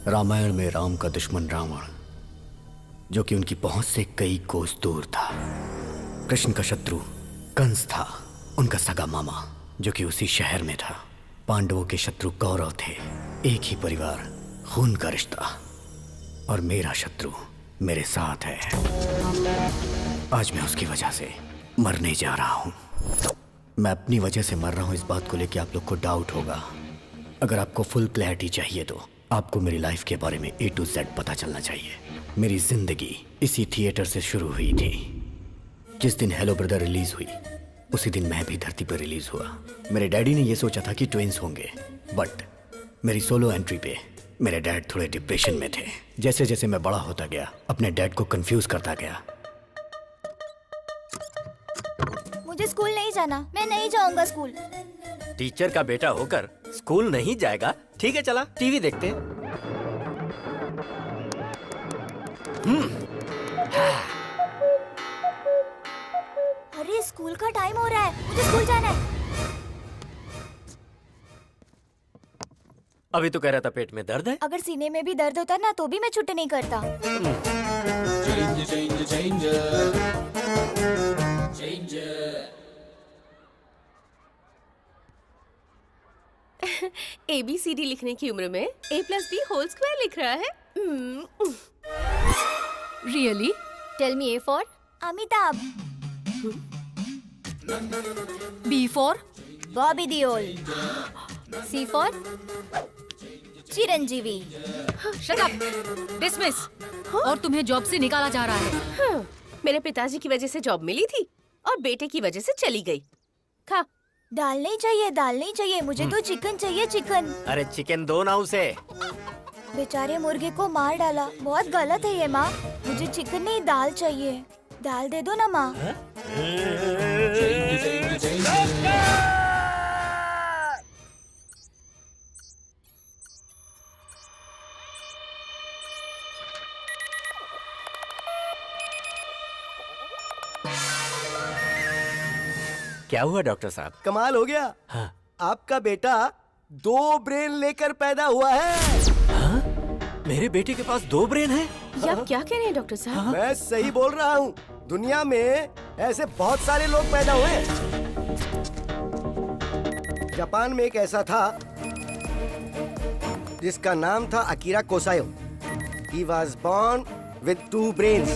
रामायण में राम का दुश्मन रावण, जो कि उनकी पहुंच से कई कोस दूर था। कृष्ण का शत्रु कंस था, उनका सगा मामा, जो कि उसी शहर में था। पांडवों के शत्रु कौरव थे, एक ही परिवार, खून का रिश्ता। और मेरा शत्रु मेरे साथ है। आज मैं उसकी वजह से मरने जा रहा हूं। मैं अपनी वजह से मर रहा हूं, इस बात को लेकर आप लोग को डाउट होगा। अगर आपको फुल क्लैरिटी चाहिए तो आपको मेरी लाइफ के बारे में A to Z पता चलना चाहिए। मेरी जिंदगी इसी थिएटर से शुरू हुई थी। जिस दिन हेलो ब्रदर रिलीज हुई, उसी दिन मैं भी धरती पर रिलीज हुआ। मेरे डैडी ने यह सोचा था कि ट्विंस होंगे, बट मेरी सोलो एंट्री पे मेरे डैड थोड़े डिप्रेशन में थे। जैसे जैसे मैं बड़ा होता गया, अपने डैड को कंफ्यूज करता गया। मुझे स्कूल नहीं जाना, मैं नहीं जाऊंगा स्कूल। टीचर का बेटा होकर स्कूल नहीं जाएगा? ठीक है, चला टीवी देखते हैं। अरे स्कूल का टाइम हो रहा है, मुझे स्कूल जाना है। अभी तो कह रहा था पेट में दर्द है। अगर सीने में भी दर्द होता ना तो भी मैं छुट्टी नहीं करता। ABCD लिखने की उम्र में A+B होल स्क्वायर लिख रहा है। Really? Tell me A for Amitabh, B for Bobby Deol, C for Chiranjeevi. Shut up, dismiss. और तुम्हें जॉब से निकाला जा रहा है। मेरे पिताजी की वजह से जॉब मिली थी और बेटे की वजह से चली गई। खा। दाल नहीं चाहिए, दाल नहीं चाहिए, मुझे तो चिकन चाहिए, चिकन। अरे चिकन दो ना उसे। बेचारे मुर्गे को मार डाला, बहुत गलत है ये माँ। मुझे चिकन नहीं, दाल चाहिए। दाल दे दो ना माँ। क्या हुआ डॉक्टर साहब? कमाल हो गया। हाँ। आपका बेटा 2 ब्रेन लेकर पैदा हुआ है। हाँ? मेरे बेटे के पास 2 ब्रेन है? ये आप क्या कह रहे हैं डॉक्टर साहब? मैं सही बोल रहा हूँ। दुनिया में ऐसे बहुत सारे लोग पैदा हुए हैं। जापान में एक ऐसा था जिसका नाम था Akira Kosayo. He was born with 2 brains.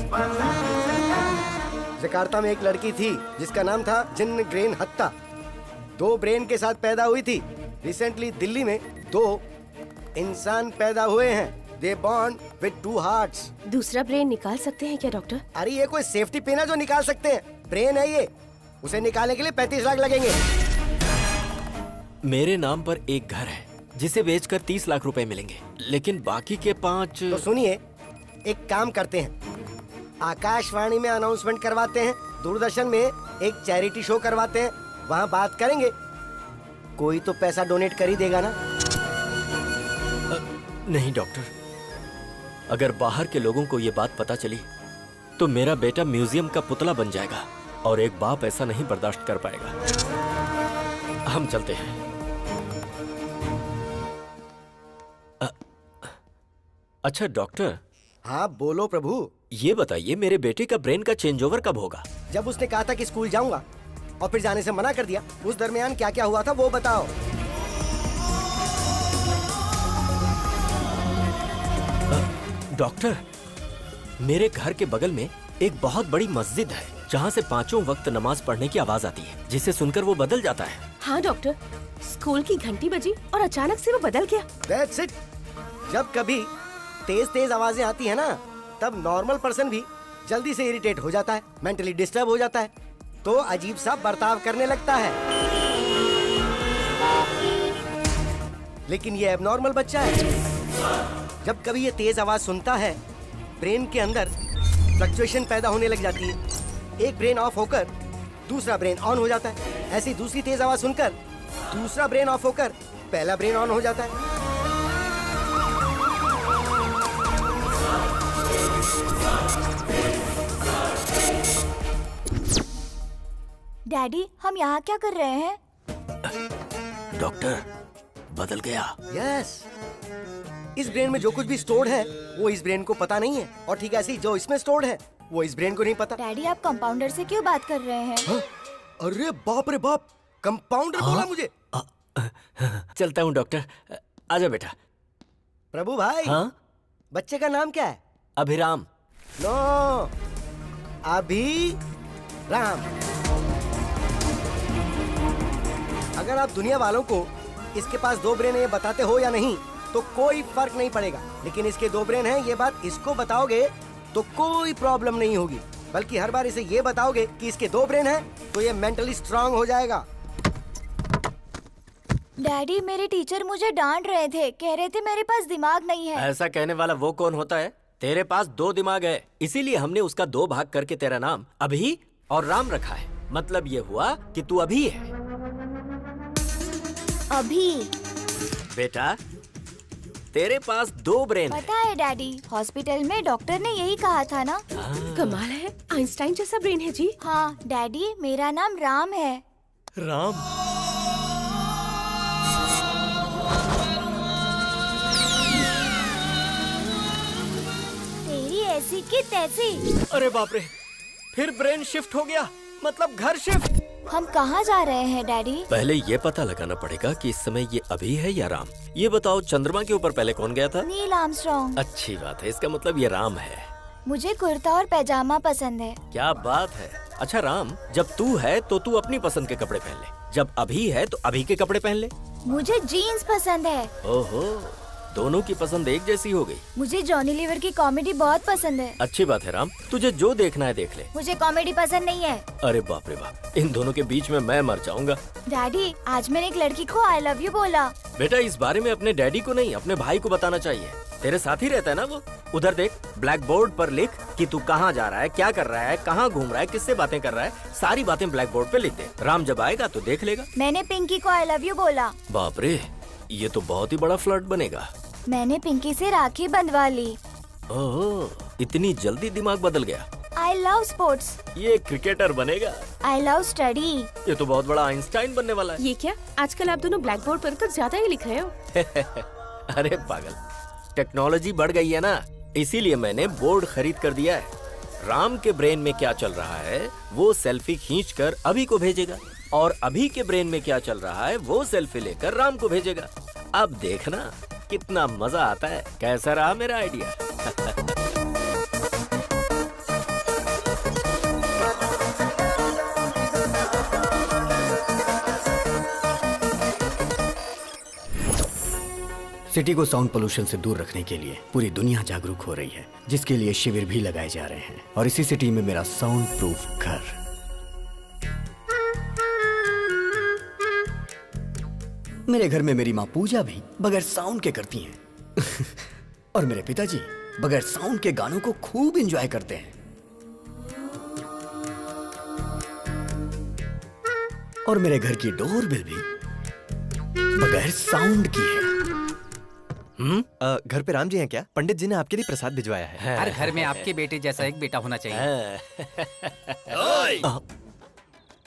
Jakarta में एक लड़की थी जिसका नाम था जिन ग्रेन हत्ता, 2 ब्रेन के साथ पैदा हुई थी। रिसेंटली दिल्ली में 2 इंसान पैदा हुए हैं। They born with 2 hearts. दूसरा ब्रेन निकाल सकते हैं क्या डॉक्टर? अरे ये कोई सेफ्टी पिन है जो निकाल सकते हैं? ब्रेन है ये, उसे निकालने के लिए 35 लाख लगेंगे। मेरे नाम पर एक घर है जिसे बेचकर 30 लाख रुपए मिलेंगे, लेकिन बाकी के 5। तो सुनिए, एक काम करते हैं, आकाशवाणी में अनाउंसमेंट करवाते हैं, दूरदर्शन में एक चैरिटी शो करवाते हैं, वहाँ बात करेंगे। कोई तो पैसा डोनेट कर ही देगा ना। नहीं डॉक्टर, अगर बाहर के लोगों को ये बात पता चली तो मेरा बेटा म्यूजियम का पुतला बन जाएगा और एक बाप ऐसा नहीं बर्दाश्त कर पाएगा। हम चलते हैं। अच्छा डॉक्टर। हाँ बोलो प्रभु। ये बताइए, मेरे बेटे का ब्रेन का चेंज ओवर कब होगा? जब उसने कहा था कि स्कूल जाऊंगा और फिर जाने से मना कर दिया, उस दरमियान क्या क्या हुआ था वो बताओ। डॉक्टर, मेरे घर के बगल में एक बहुत बड़ी मस्जिद है जहाँ से 5 वक्त नमाज पढ़ने की आवाज आती है, जिसे सुनकर वो बदल जाता है। हाँ डॉक्टर, स्कूल की घंटी बजी और अचानक से वो बदल गया। That's it. जब कभी तेज तेज आवाजें आती है ना, तब नॉर्मल पर्सन भी जल्दी से इरिटेट हो जाता है, मेंटली डिस्टर्ब हो जाता है, तो अजीब सा बर्ताव करने लगता है। लेकिन ये एबनॉर्मल बच्चा है। जब कभी ये तेज आवाज सुनता है, ब्रेन के अंदर फ्लक्चुएशन पैदा होने लग जाती है। एक ब्रेन ऑफ होकर दूसरा ब्रेन ऑन हो जाता है। ऐसी दूसरी तेज आवाज सुनकर दूसरा ब्रेन ऑफ होकर पहला ब्रेन ऑन हो जाता है। डैडी, हम यहाँ क्या कर रहे हैं? डॉक्टर, बदल गया। यस, इस ब्रेन में जो कुछ भी स्टोर्ड है वो इस ब्रेन को पता नहीं है, और ठीक ऐसे ही जो इसमें स्टोर्ड है वो इस ब्रेन को नहीं पता। डैडी आप कंपाउंडर से क्यों बात कर रहे हैं? हाँ? अरे बाप रे बाप, कंपाउंडर बोला मुझे। चलता हूँ डॉक्टर। आजा बेटा। प्रभु भाई, हाँ? बच्चे का नाम क्या है? अभिराम। नो, अभी राम। अगर आप दुनिया वालों को इसके पास 2 ब्रेन है ये बताते हो या नहीं तो कोई फर्क नहीं पड़ेगा, लेकिन इसके 2 ब्रेन हैं ये बात इसको बताओगे तो कोई प्रॉब्लम नहीं होगी, बल्कि हर बार इसे ये बताओगे कि इसके 2 ब्रेन हैं तो ये मेंटली स्ट्रांग हो जाएगा। डैडी मेरे टीचर मुझे डांट रहे थे, कह रहे थे मेरे पास दिमाग नहीं है। ऐसा कहने वाला वो कौन होता है? तेरे पास 2 दिमाग है, इसीलिए हमने उसका 2 भाग करके तेरा नाम अभी और राम रखा है। मतलब ये हुआ कि तू अभी है। अभी? बेटा तेरे पास 2 ब्रेन है। पता है डैडी, हॉस्पिटल में डॉक्टर ने यही कहा था ना। कमाल है, आइंस्टाइन जैसा ब्रेन है जी। हाँ डैडी, मेरा नाम राम है। राम? तेरी ऐसी की तैसी। अरे बाप रे, फिर ब्रेन शिफ्ट हो गया, मतलब घर शिफ्ट। हम कहाँ जा रहे हैं डैडी? पहले ये पता लगाना पड़ेगा कि इस समय ये अभी है या राम। ये बताओ, चंद्रमा के ऊपर पहले कौन गया था? Neil Armstrong. अच्छी बात है, इसका मतलब ये राम है। मुझे कुर्ता और पैजामा पसंद है। क्या बात है। अच्छा राम, जब तू है तो तू अपनी पसंद के कपड़े पहन ले, जब अभी है तो अभी के कपड़े पहन ले। मुझे जीन्स पसंद है। ओहो, दोनों की पसंद एक जैसी हो गई। मुझे जॉनी लीवर की कॉमेडी बहुत पसंद है। अच्छी बात है राम, तुझे जो देखना है देख ले। मुझे कॉमेडी पसंद नहीं है। अरे बाप रे बाप, इन दोनों के बीच में मैं मर जाऊंगा। डैडी आज मैंने एक लड़की को आई लव यू बोला। बेटा इस बारे में अपने डैडी को नहीं, अपने भाई को बताना चाहिए। तेरे साथ ही रहता है ना वो। उधर देख, ब्लैक बोर्ड पर लिख कि तू कहाँ जा रहा है, क्या कर रहा है, कहाँ घूम रहा है, किससे बातें कर रहा है, सारी बातें ब्लैक बोर्ड पे लिख दे। राम जब आएगा तो देख लेगा। मैंने पिंकी को आई लव यू बोला। बाप रे, ये तो बहुत ही बड़ा फ्लर्ट बनेगा। मैंने पिंकी से राखी बंधवा ली। ओह, इतनी जल्दी दिमाग बदल गया। I love sports. ये क्रिकेटर बनेगा। I love study. ये तो बहुत बड़ा आइंस्टाइन बनने वाला है। ये क्या, आजकल आप दोनों ब्लैक बोर्ड पर तो ज्यादा ही लिख रहे हो। अरे पागल, टेक्नोलॉजी बढ़ गई है ना, इसीलिए मैंने बोर्ड खरीद कर दिया है। राम के ब्रेन में क्या चल रहा है वो सेल्फी खींचकर अभी को भेजेगा, और अभी के ब्रेन में क्या चल रहा है वो सेल्फी लेकर राम को भेजेगा। अब देखना कितना मजा आता है। कैसा रहा मेरा आइडिया? सिटी को साउंड पोल्यूशन से दूर रखने के लिए पूरी दुनिया जागरूक हो रही है, जिसके लिए शिविर भी लगाए जा रहे हैं। और इसी सिटी में मेरा साउंड प्रूफ घर। मेरे घर में मेरी माँ पूजा भी बगैर साउंड के करती हैं। और मेरे पिताजी बगैर साउंड के गानों को खूब एंजॉय करते हैं। और मेरे घर की डोरबेल भी बगैर साउंड की है। घर पे राम जी हैं क्या? पंडित जी ने आपके लिए प्रसाद भिजवाया है। हर घर में आपके बेटे जैसा एक बेटा होना चाहिए।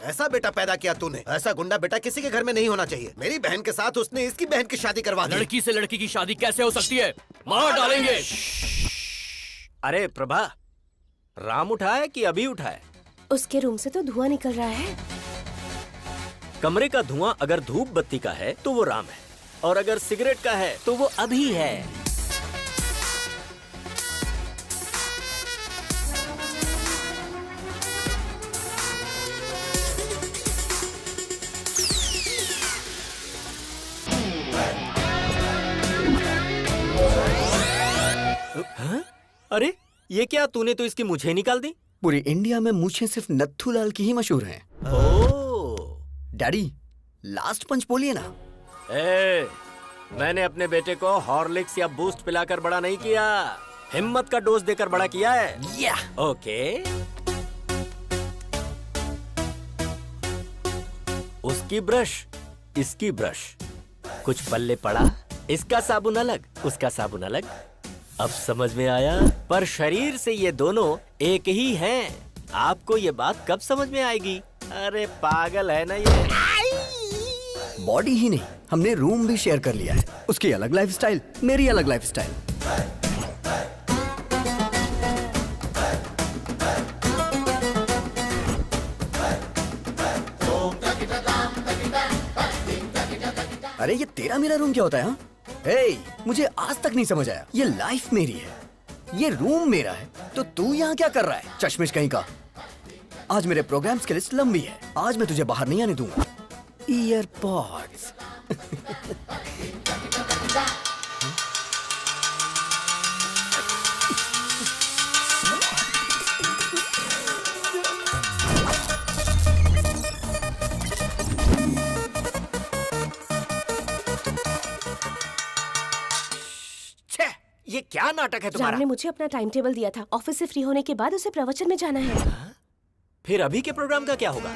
ऐसा बेटा पैदा किया तूने, ऐसा गुंडा बेटा किसी के घर में नहीं होना चाहिए। मेरी बहन के साथ उसने इसकी बहन की शादी करवा दी। लड़की से लड़की की शादी कैसे हो सकती है? मार डालेंगे। अरे प्रभा, राम उठाए कि अभी उठाए? उसके रूम से तो धुआं निकल रहा है। कमरे का धुआं अगर धूप बत्ती का है तो वो राम है, और अगर सिगरेट का है तो वो अभी है। हाँ? अरे ये क्या, तूने तो इसकी मूछें निकाल दी। पूरी इंडिया में मूछें सिर्फ नत्थूलाल की ही मशहूर हैं। ओह, डैडी लास्ट पंच बोलिए ना। मैंने अपने बेटे को हॉर्लिक्स या बूस्ट पिलाकर बड़ा नहीं किया, हिम्मत का डोज देकर बड़ा किया है। या ओके, उसकी ब्रश, इसकी ब्रश, कुछ पल्ले पड़ा, इसका साबुन अलग, उसका साबुन अलग। अब समझ में आया, पर शरीर से ये दोनों एक ही हैं। आपको ये बात कब समझ में आएगी? अरे पागल है ना ये। बॉडी ही नहीं, हमने रूम भी शेयर कर लिया है। उसकी अलग लाइफस्टाइल, मेरी अलग लाइफस्टाइल। अरे ये तेरा मेरा रूम क्या होता है? हाँ? हे, मुझे आज तक नहीं समझ आया। ये लाइफ मेरी है, ये रूम मेरा है, तो तू यहाँ क्या कर रहा है? चश्मिश कहीं का। आज मेरे प्रोग्राम्स की लिस्ट लंबी है, आज मैं तुझे बाहर नहीं आने दूंगा। ईयरपॉड्स। ये क्या नाटक है तुम्हारा? ने मुझे अपना टाइम टेबल दिया था। ऑफिस से फ्री होने के बाद उसे प्रवचन में जाना है। फिर अभी के प्रोग्राम का क्या होगा?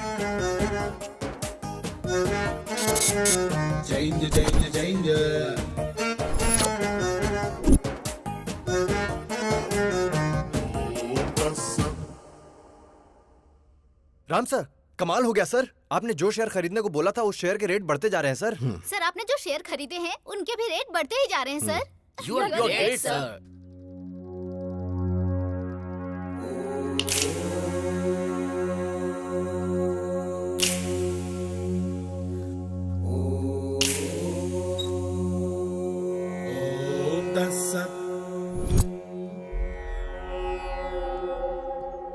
राम सर, कमाल हो गया सर। आपने जो शेयर खरीदने को बोला था उस शेयर के रेट बढ़ते जा रहे हैं सर। सर आपने जो शेयर खरीदे हैं उनके भी रेट बढ़ते ही जा रहे हैं sir. You are great, sir.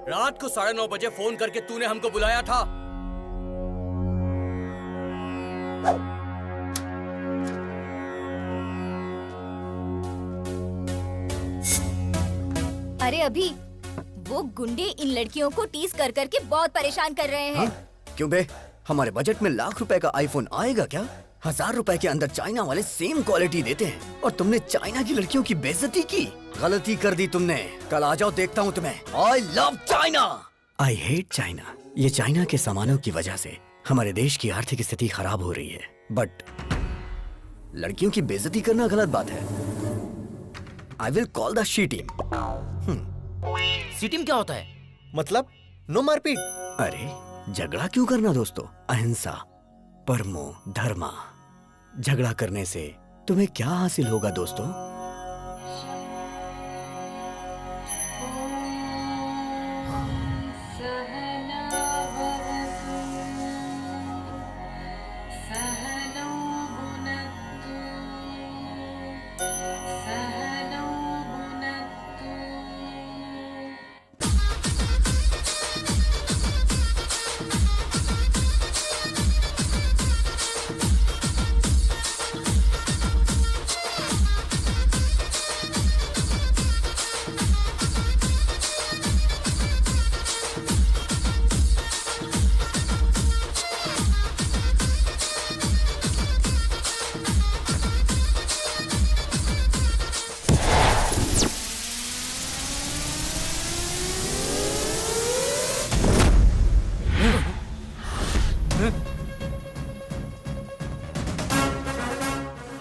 रात को 9:30 बजे फोन करके तूने हमको बुलाया था। अरे अभी वो गुंडे इन लड़कियों को टीज कर करके बहुत परेशान कर रहे हैं। क्यों बे? हमारे बजट में लाख रुपए का आईफोन आएगा क्या? 1000 रुपए के अंदर चाइना वाले सेम क्वालिटी देते हैं और तुमने चाइना की लड़कियों की बेइज्जती की। गलती कर दी तुमने। कल आ जाओ, देखता हूँ तुम्हें। I love China. I hate China. ये चाइना के सामानों की वजह से हमारे देश की आर्थिक स्थिति खराब हो रही है, बट लड़कियों की बेइज्जती करना गलत बात है। I will call the she team. C team क्या होता है? मतलब नो मारपीट। अरे झगड़ा क्यों करना दोस्तों? अहिंसा, परमो धर्मा। झगड़ा करने से तुम्हें क्या हासिल होगा दोस्तों?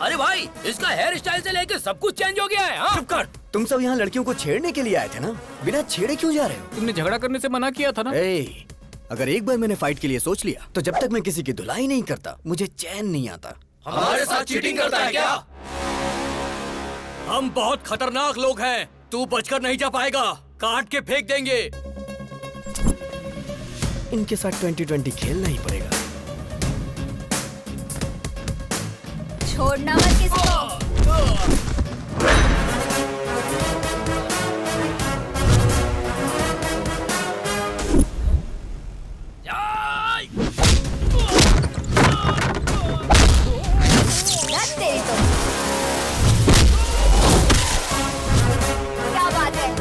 अरे भाई, इसका हेयर स्टाइल से लेके सब कुछ चेंज हो गया है। हाँ? चुप कर। तुम सब यहाँ लड़कियों को छेड़ने के लिए आए थे ना? बिना छेड़े क्यों जा रहे हो? तुमने झगड़ा करने से मना किया था ना? अगर एक बार मैंने फाइट के लिए सोच लिया तो जब तक मैं किसी की धुलाई नहीं करता मुझे चैन नहीं आता। हमारे साथ चीटिंग करता है क्या? हम बहुत खतरनाक लोग हैं, तू बचकर नहीं जा पाएगा। काट के फेंक देंगे। इनके साथ 2020 खेलना ही पड़ेगा। छोड़ना मत किसी को। दस तेरी तो। क्या बात है?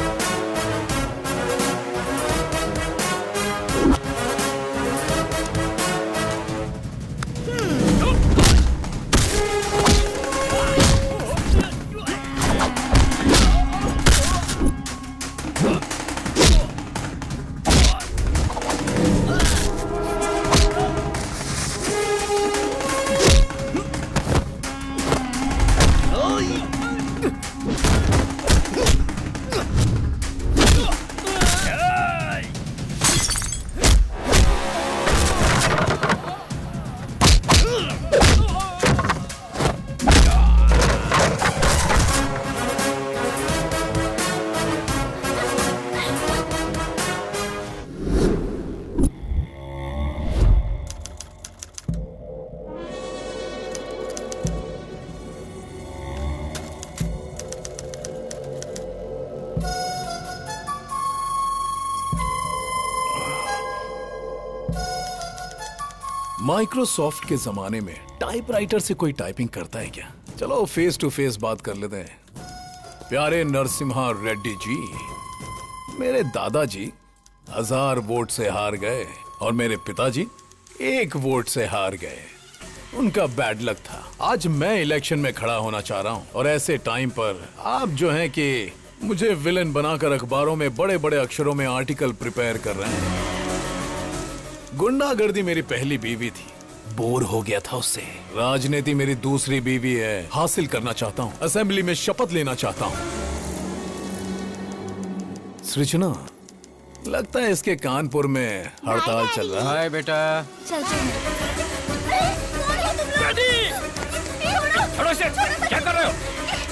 माइक्रोसॉफ्ट के जमाने में टाइपराइटर से कोई टाइपिंग करता है क्या? चलो फेस टू फेस बात कर लेते हैं। प्यारे नरसिम्हा रेड्डी जी, मेरे दादाजी 1000 वोट से हार गए और मेरे पिताजी 1 वोट से हार गए। उनका बैड लक था। आज मैं इलेक्शन में खड़ा होना चाह रहा हूं और ऐसे टाइम पर आप जो हैं कि मुझे विलन बनाकर अखबारों में बड़े बड़े अक्षरों में आर्टिकल प्रिपेयर कर रहे हैं। गुंडागर्दी मेरी पहली बीवी थी, बोर हो गया था उससे। राजनीति मेरी दूसरी बीवी है, हासिल करना चाहता हूँ। असेंबली में शपथ लेना चाहता हूँ। सृजना, लगता है इसके कानपुर में हड़ताल चल रहा है। हाय बेटा। चल छोड़ो इसे, क्या कर रहे हो?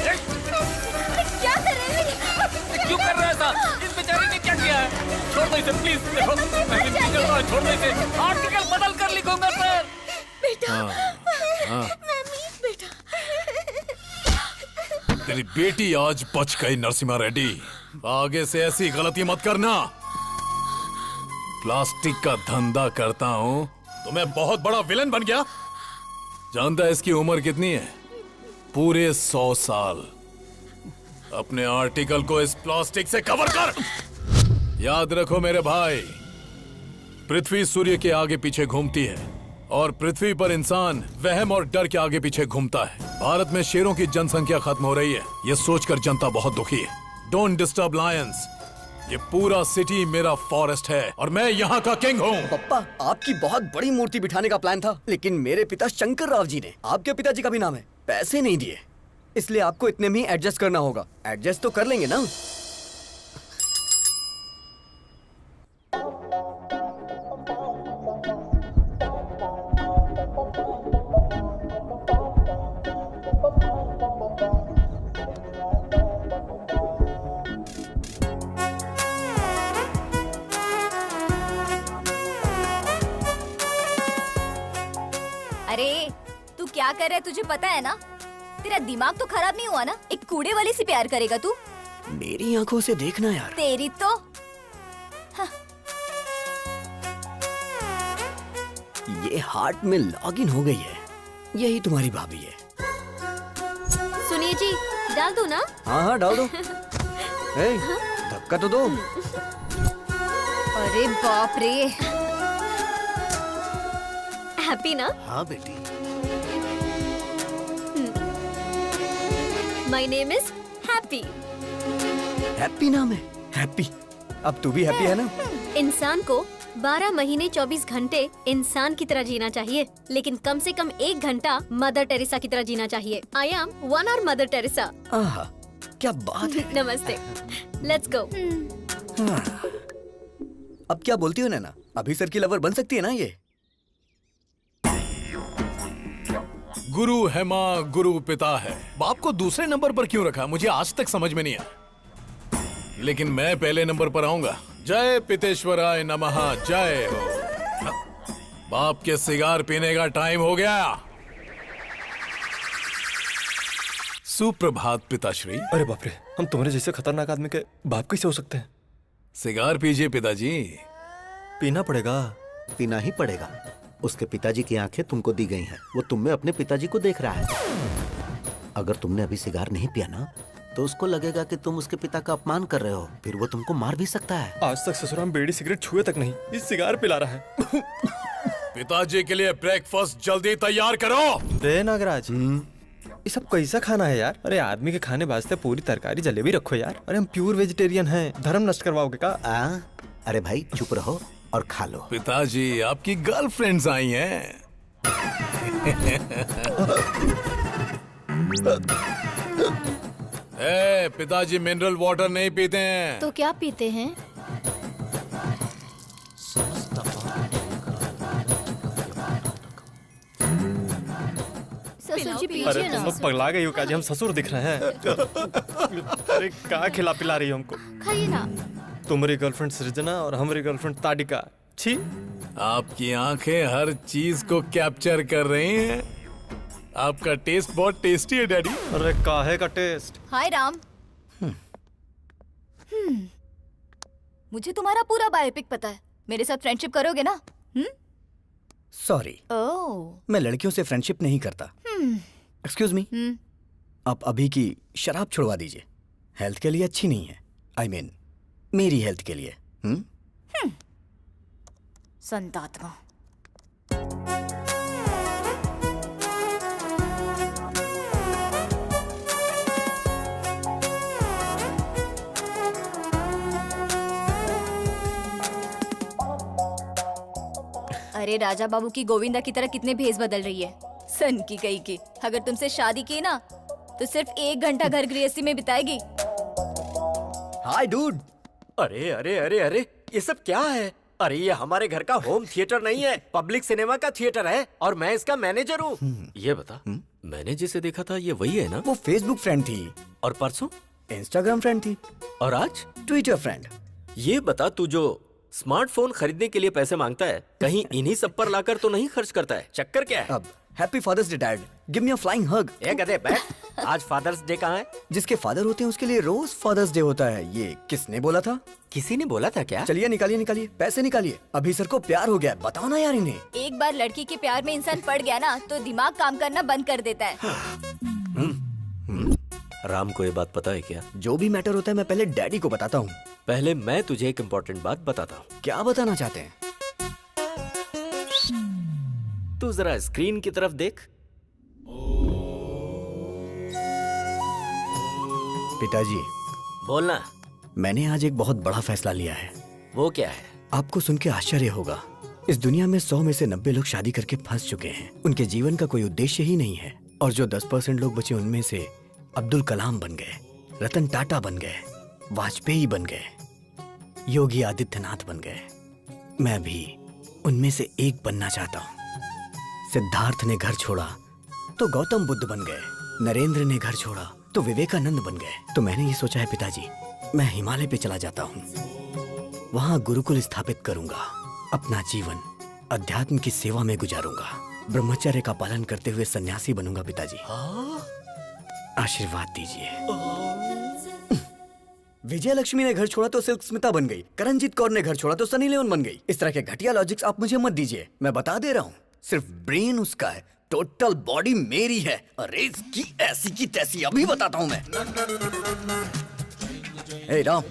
क्या कर रहे हो? क्यों कर रहे हो ऐसा? इस बेचारे ने क्या किया है? छोड़ दो इसे प्लीज। देखो मैं विनती कर रहा हूं, छोड़ दो इसे। आर्टिकल बदल कर लिखूंगा सर। बेटा, मम्मी बेटा। तेरी बेटी आज बच गई नरसिम्हा रेड्डी। आगे से ऐसी गलती मत करना। प्लास्टिक का धंधा करता हूँ तो मैं बहुत बड़ा विलन बन गया। जानता है इसकी उम्र कितनी है? पूरे 100 साल। अपने आर्टिकल को इस प्लास्टिक से कवर कर। याद रखो मेरे भाई, पृथ्वी सूर्य के आगे पीछे घूमती है और पृथ्वी पर इंसान वहम और डर के आगे पीछे घूमता है। भारत में शेरों की जनसंख्या खत्म हो रही है, यह सोचकर जनता बहुत दुखी है। Don't disturb Lions. ये पूरा सिटी मेरा फॉरेस्ट है और मैं यहाँ का किंग हूँ। पप्पा, आपकी बहुत बड़ी मूर्ति बिठाने का प्लान था, लेकिन मेरे पिता शंकर राव जी ने, आपके पिताजी का भी नाम है, पैसे नहीं दिए। इसलिए आपको इतने में ही एडजस्ट करना होगा। एडजस्ट तो कर लेंगे ना? अरे तू क्या कर रहा है, तुझे पता है ना? तेरा दिमाग तो खराब नहीं हुआ ना? एक कूड़े वाले से प्यार करेगा तू? मेरी आंखों से देखना यार। तेरी तो ये हार्ट में लॉगिन हो गई है। यही तुम्हारी भाभी है। सुनिए जी, डाल दो ना? हाँ हाँ डाल दो। ए, धक्का तो दो। अरे बाप रे। हैप्पी ना? हाँ बेटी। My name is happy. Happy नाम है? हैप्पी। अब तू भी हैप्पी है ना? इंसान को 12 महीने 24 घंटे इंसान की तरह जीना चाहिए, लेकिन कम से कम 1 घंटा मदर टेरेसा की तरह जीना चाहिए। I am 1 hour mother Teresa. आहा, क्या बात है। नमस्ते। Let's go. अब क्या बोलती हो नैना? अभी सर की लवर बन सकती है ना ये? गुरु है माँ, गुरु पिता है। बाप को दूसरे नंबर पर क्यों रखा, मुझे आज तक समझ में नहीं आया। लेकिन मैं पहले नंबर पर आऊंगा। जय पितेश्वराय नमः, जय हो। बाप के सिगार पीने का टाइम हो गया। सुप्रभात पिताश्री। अरे बाप रे, हम तुम्हारे जैसे खतरनाक आदमी के बाप कैसे हो सकते हैं? सिगार पीजिए पिताजी। पीना पड़ेगा। पीना ही पड़ेगा। उसके पिताजी की आंखें तुमको दी गई हैं। वो तुम में अपने पिताजी को देख रहा है। अगर तुमने अभी सिगार नहीं पिया ना, तो उसको लगेगा कि तुम उसके पिता का अपमान कर रहे हो। फिर वो तुमको मार भी सकता है। आज तक ससुराल में बीड़ी सिगरेट छुए तक नहीं, इस सिगार पिला रहा है। पिताजी के लिए ब्रेकफास्ट जल्दी तैयार करो। रे नागराज, ये सब कैसा खाना है यार? अरे आदमी के खाने वास्ते पूरी तरकारी जलेबी रखो यार। अरे हम प्योर वेजिटेरियन हैं, धर्म नष्ट करवाओगे का? अरे भाई चुप रहो और खा लो। पिताजी, आपकी गर्लफ्रेंड्स आई हैं। पिताजी मिनरल वाटर नहीं पीते हैं। तो क्या पीते हैं? ससुर जी अरे पीजिए तुम ना। लोग पगला गई हो काजी, हम ससुर दिख रहे हैं। अरे क्या खिला पिला रही हो हमको? खाइए ना। तुम्हारी गर्लफ्रेंड सृजना और हमारी गर्लफ्रेंड ताडिका। छी। आपकी आंखें हर चीज को कैप्चर कर रही हैं। आपका टेस्ट बहुत टेस्टी है डैडी। अरे काहे का टेस्ट? हाय राम। मुझे तुम्हारा पूरा बायोपिक पता है। मेरे साथ फ्रेंडशिप करोगे ना? सॉरी, ओह मैं लड़कियों से फ्रेंडशिप नहीं करता। एक्सक्यूज मी, आप अभी की शराब छुड़वा दीजिए, हेल्थ के लिए अच्छी नहीं है। आई मीन मेरी हेल्थ के लिए। संतात्मा। अरे राजा बाबू की गोविंदा की तरह कितने भेस बदल रही है, सन की गई की। अगर तुमसे शादी की ना तो सिर्फ 1 घंटा घर गृहस्थी में बिताएगी। हाय डूड। अरे अरे अरे अरे, ये सब क्या है? अरे ये हमारे घर का होम थिएटर नहीं है, पब्लिक सिनेमा का थिएटर है और मैं इसका मैनेजर हूँ। ये बता, मैंने जिसे देखा था ये वही है ना? वो फेसबुक फ्रेंड थी और परसों इंस्टाग्राम फ्रेंड थी और आज ट्विटर फ्रेंड। ये बता, तू जो स्मार्टफोन खरीदने के लिए पैसे मांगता है, कहीं इन्हीं सब पर लाकर तो नहीं खर्च करता है? चक्कर क्या है? अब happy father's day dad, give me a flying hug. ए गधे बैठ, आज फादर्स डे कहाँ है? जिसके फादर होते हैं उसके लिए रोज फादर्स डे होता है। ये किसने बोला था? किसी ने बोला था क्या? चलिए निकालिए निकालिए, पैसे निकालिए। अभी सर को प्यार हो गया, बताओ ना यार इन्हें। एक बार लड़की के प्यार में इंसान पड़ गया ना तो दिमाग काम करना बंद कर देता है। राम को ये बात पता है क्या? जो भी मैटर होता है मैं पहले डैडी को बताता हूँ। पहले मैं तुझे एक इम्पोर्टेंट बात बताता हूँ। क्या बताना चाहते हैं? तू जरा स्क्रीन की तरफ देख। पिताजी, बोलना। मैंने आज एक बहुत बड़ा फैसला लिया है। वो क्या है? आपको सुन के आश्चर्य होगा, इस दुनिया में 100 में से 90 लोग शादी करके फंस चुके हैं। उनके जीवन का कोई उद्देश्य ही नहीं है। और जो 10% लोग बचे उनमें से अब्दुल कलाम बन गए, रतन टाटा बन गए, वाजपेयी बन गए, योगी आदित्यनाथ बन गए। मैं भी उनमें से एक बनना चाहता हूँ। सिद्धार्थ ने घर छोड़ा तो गौतम बुद्ध बन गए, नरेंद्र ने घर छोड़ा तो विवेकानंद बन गए। तो मैंने ये सोचा है पिताजी, मैं हिमालय पे चला जाता हूँ, वहां गुरुकुल स्थापित करूंगा, अपना जीवन अध्यात्म की सेवा में गुजारूंगा, ब्रह्मचर्य का पालन करते हुए सन्यासी बनूंगा। पिताजी आशीर्वाद दीजिए। विजय लक्ष्मी ने घर छोड़ा तो सिल्क स्मिता बन गई, करणजीत कौर ने घर छोड़ा तो सनी लियोन बन गई। इस तरह के घटिया लॉजिक्स आप मुझे मत दीजिए, मैं बता दे रहा हूँ। सिर्फ ब्रेन उसका है, टोटल बॉडी मेरी है। अरे इसकी ऐसी की तैसी अभी बताता हूँ मैं। ए राम,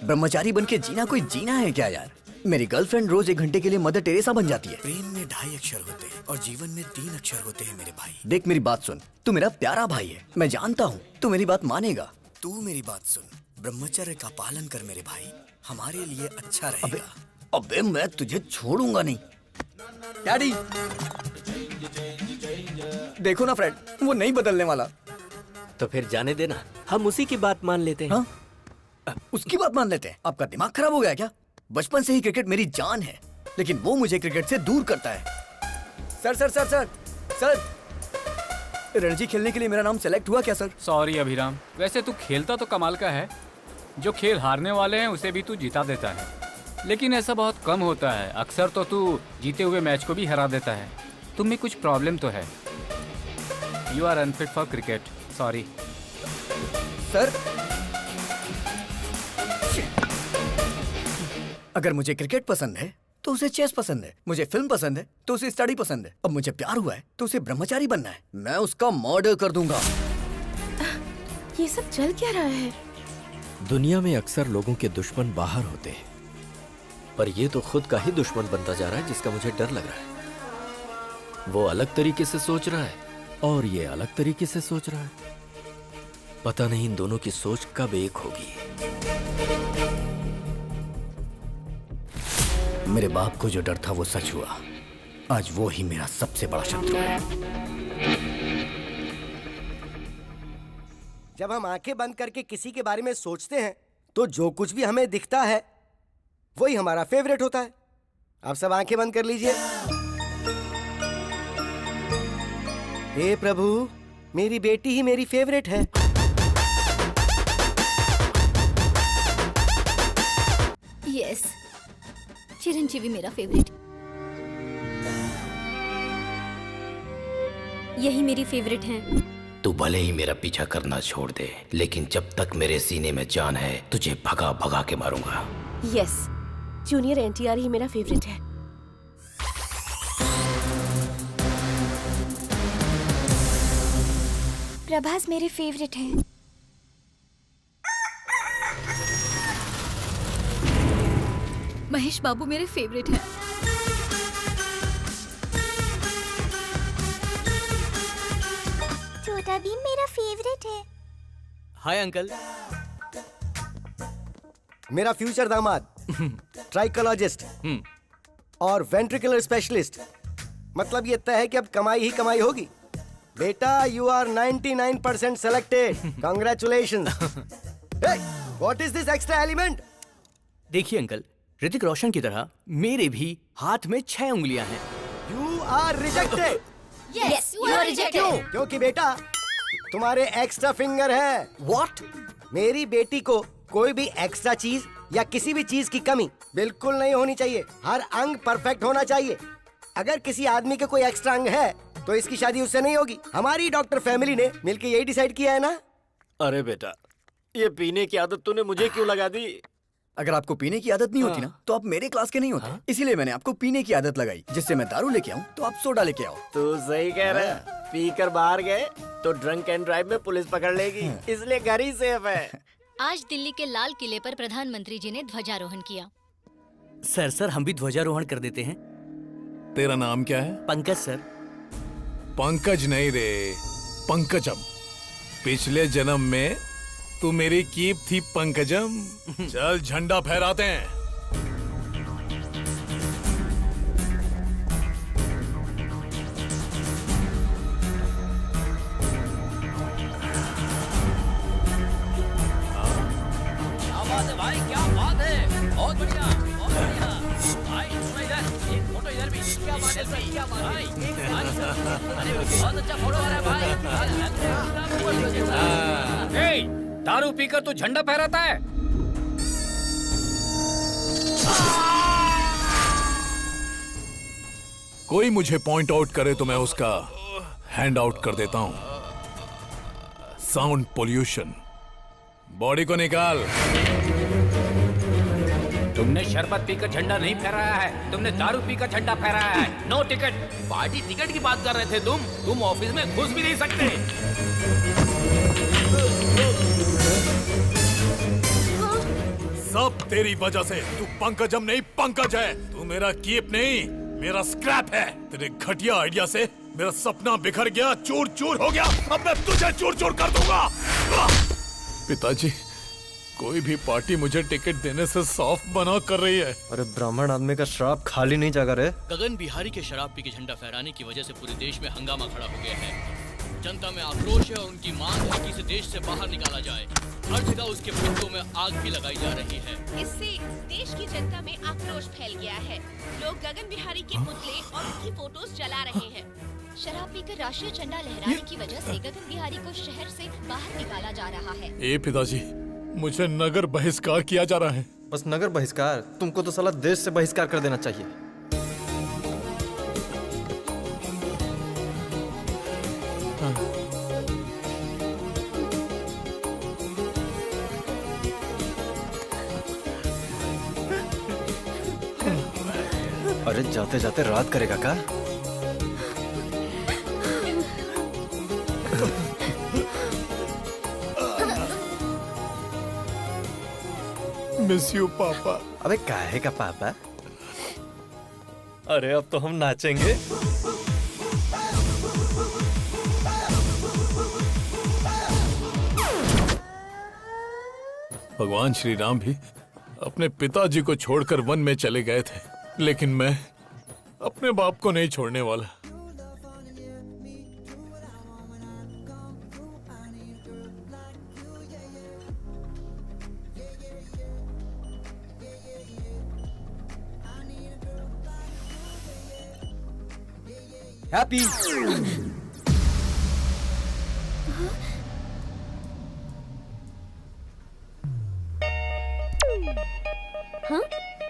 ब्रह्मचारी बन के जीना कोई जीना है क्या यार? मेरी गर्लफ्रेंड रोज 1 घंटे के लिए मदर टेरेसा बन जाती है। प्रेम में 2.5 अक्षर होते हैं और जीवन में 3 अक्षर होते हैं मेरे भाई। देख मेरी बात सुन, तू मेरा प्यारा भाई है, मैं जानता हूँ तू मेरी बात मानेगा। तू मेरी बात सुन, ब्रह्मचर्य का पालन कर मेरे भाई, हमारे लिए अच्छा रहेगा। अबे मैं तुझे छोड़ूंगा नहीं। डैडी देखो ना फ्रेंड, वो नहीं बदलने वाला। तो फिर जाने देना, हम उसी की बात मान लेते हैं। हाँ? उसकी बात मान लेते हैं? आपका दिमाग खराब हो गया क्या? बचपन से ही क्रिकेट मेरी जान है, लेकिन वो मुझे क्रिकेट से दूर करता है। Sir sir sir sir sir, Ranji खेलने के लिए मेरा नाम सेलेक्ट हुआ क्या सर? सॉरी अभिराम, वैसे तू खेलता तो कमाल का है। जो खेल हारने वाले हैं उसे भी तू जिता देता है, लेकिन ऐसा बहुत कम होता है। अक्सर तो तू जीते हुए मैच को भी हरा देता है। तुम में कुछ प्रॉब्लम तो है। You are unfit for cricket, sorry. Sir अगर मुझे क्रिकेट पसंद है तो उसे चेस पसंद है, मुझे फिल्म पसंद है तो उसे स्टडी पसंद है, अब मुझे प्यार हुआ है तो उसे ब्रह्मचारी बनना है। मैं उसका मर्डर कर दूंगा। ये सब चल क्या रहा है? दुनिया में अक्सर लोगों के दुश्मन बाहर होते हैं, पर ये तो खुद का ही दुश्मन बनता जा रहा है, जिसका मुझे डर लग रहा है। वो अलग तरीके से सोच रहा है और ये अलग तरीके से सोच रहा है। पता नहीं इन दोनों की सोच कब एक होगी। मेरे बाप को जो डर था वो सच हुआ। आज वो ही मेरा सबसे बड़ा शत्रु है। जब हम आंखें बंद करके किसी के बारे में सोचते हैं तो जो कुछ भी हमें दिखता है वही हमारा फेवरेट होता है। आप सब आंखें बंद कर लीजिए। हे प्रभु, मेरी बेटी ही मेरी फेवरेट है। यस, चिरंजीवी मेरा फेवरेट। यही मेरी फेवरेट है। तू भले ही मेरा पीछा करना छोड़ दे, लेकिन जब तक मेरे सीने में जान है तुझे भगा भगा के मारूंगा। यस, जूनियर एनटीआर ही मेरा फेवरेट है। प्रभास मेरे फेवरेट है। महेश बाबू मेरे फेवरेट है। छोटा भीम मेरा फेवरेट है। Hi uncle. मेरा फ्यूचर दामाद ट्राइकोलॉजिस्ट और वेंट्रिकुलर स्पेशलिस्ट। मतलब ये तय है कि अब कमाई ही कमाई होगी। बेटा you are 99% selected. Congratulations. What is this extra element? देखिए अंकल, ऋतिक रोशन की तरह मेरे भी हाथ में 6 उंगलियां हैं। You are rejected. Yes, you are rejected. क्योंकि बेटा तुम्हारे एक्स्ट्रा फिंगर है। What? मेरी बेटी को कोई भी एक्स्ट्रा चीज या किसी भी चीज की कमी बिल्कुल नहीं होनी चाहिए। हर अंग परफेक्ट होना चाहिए। अगर किसी आदमी के कोई एक्स्ट्रा अंग है तो इसकी शादी उससे नहीं होगी। हमारी डॉक्टर फैमिली ने मिलकर यही डिसाइड किया है ना। अरे बेटा, ये पीने की आदत तूने मुझे क्यों लगा दी? अगर आपको पीने की आदत नहीं होती ना तो आप मेरे क्लास के नहीं होते। इसीलिए मैंने आपको पीने की आदत लगाई, जिससे मैं दारू लेके आऊं तो आप सोडा लेके आओ। तू सही कह रहा है। पीकर बाहर गए तो ड्रंक एंड ड्राइव में पुलिस पकड़ लेगी, इसलिए घर ही सेफ है। आज दिल्ली के लाल किले पर प्रधानमंत्री जी ने ध्वजारोहण किया। सर हम भी ध्वजारोहण कर देते हैं। तेरा नाम क्या है? पंकज सर। पंकज नहीं रे, पंकजम। पिछले जन्म में तू मेरी कीप थी पंकजम। चल झंडा फहराते हैं। भाई क्या बात है, बहुत बढ़िया बहुत बढ़िया। भाई थोड़ा इधर, एक फोटो इधर भी। क्या बात है सर, क्या बात है। अरे बहुत अच्छा फोटो आ रहा है भाई। दारू पीकर तू झंडा फहराता है? कोई मुझे पॉइंट आउट करे तो मैं उसका हैंड आउट कर देता हूं। Sound pollution. बॉडी को निकाल। तुमने शरबत पीकर झंडा नहीं फहराया है, तुमने दारू पीकर झंडा फहराया है। No ticket. पार्टी टिकट की बात कर रहे थे तुम ऑफिस में घुस भी नहीं सकते। सब तेरी वजह से। तू पंकजम नहीं पंकज है। तू मेरा कीप नहीं, मेरा स्क्रैप है। तेरे घटिया आइडिया से मेरा सपना बिखर गया, चूर चूर हो गया। अब मैं तुझे चूर चूर कर दूंगा। पिताजी, कोई भी पार्टी मुझे टिकट देने से साफ मना कर रही है। अरे ब्राह्मण आदमी का श्राप खाली नहीं जाकर है। गगन बिहारी के शराब पी के झंडा फहराने की वजह से पूरे देश में हंगामा खड़ा हो गया है। जनता में आक्रोश है और उनकी मांग है कि इसे देश से बाहर निकाला जाए। हर जगह उसके पुतलों में आग भी लगाई जा रही है। इससे देश की जनता में आक्रोश फैल गया है। लोग गगन बिहारी के पुतले और उनकी फोटोज जला रहे हैं। शराब पीकर राष्ट्रीय झंडा लहराने की वजह से गगन बिहारी को शहर से बाहर निकाला जा रहा है। ए पिताजी, मुझे नगर बहिष्कार किया जा रहा है। बस नगर बहिष्कार? तुमको तो साला देश से बहिष्कार कर देना चाहिए। अरे जाते जाते रात करेगा का? मिस यू पापा। अबे काहे का पापा? अरे अब तो हम नाचेंगे। भगवान श्री राम भी अपने पिताजी को छोड़कर वन में चले गए थे, लेकिन मैं अपने बाप को नहीं छोड़ने वाला। Happy.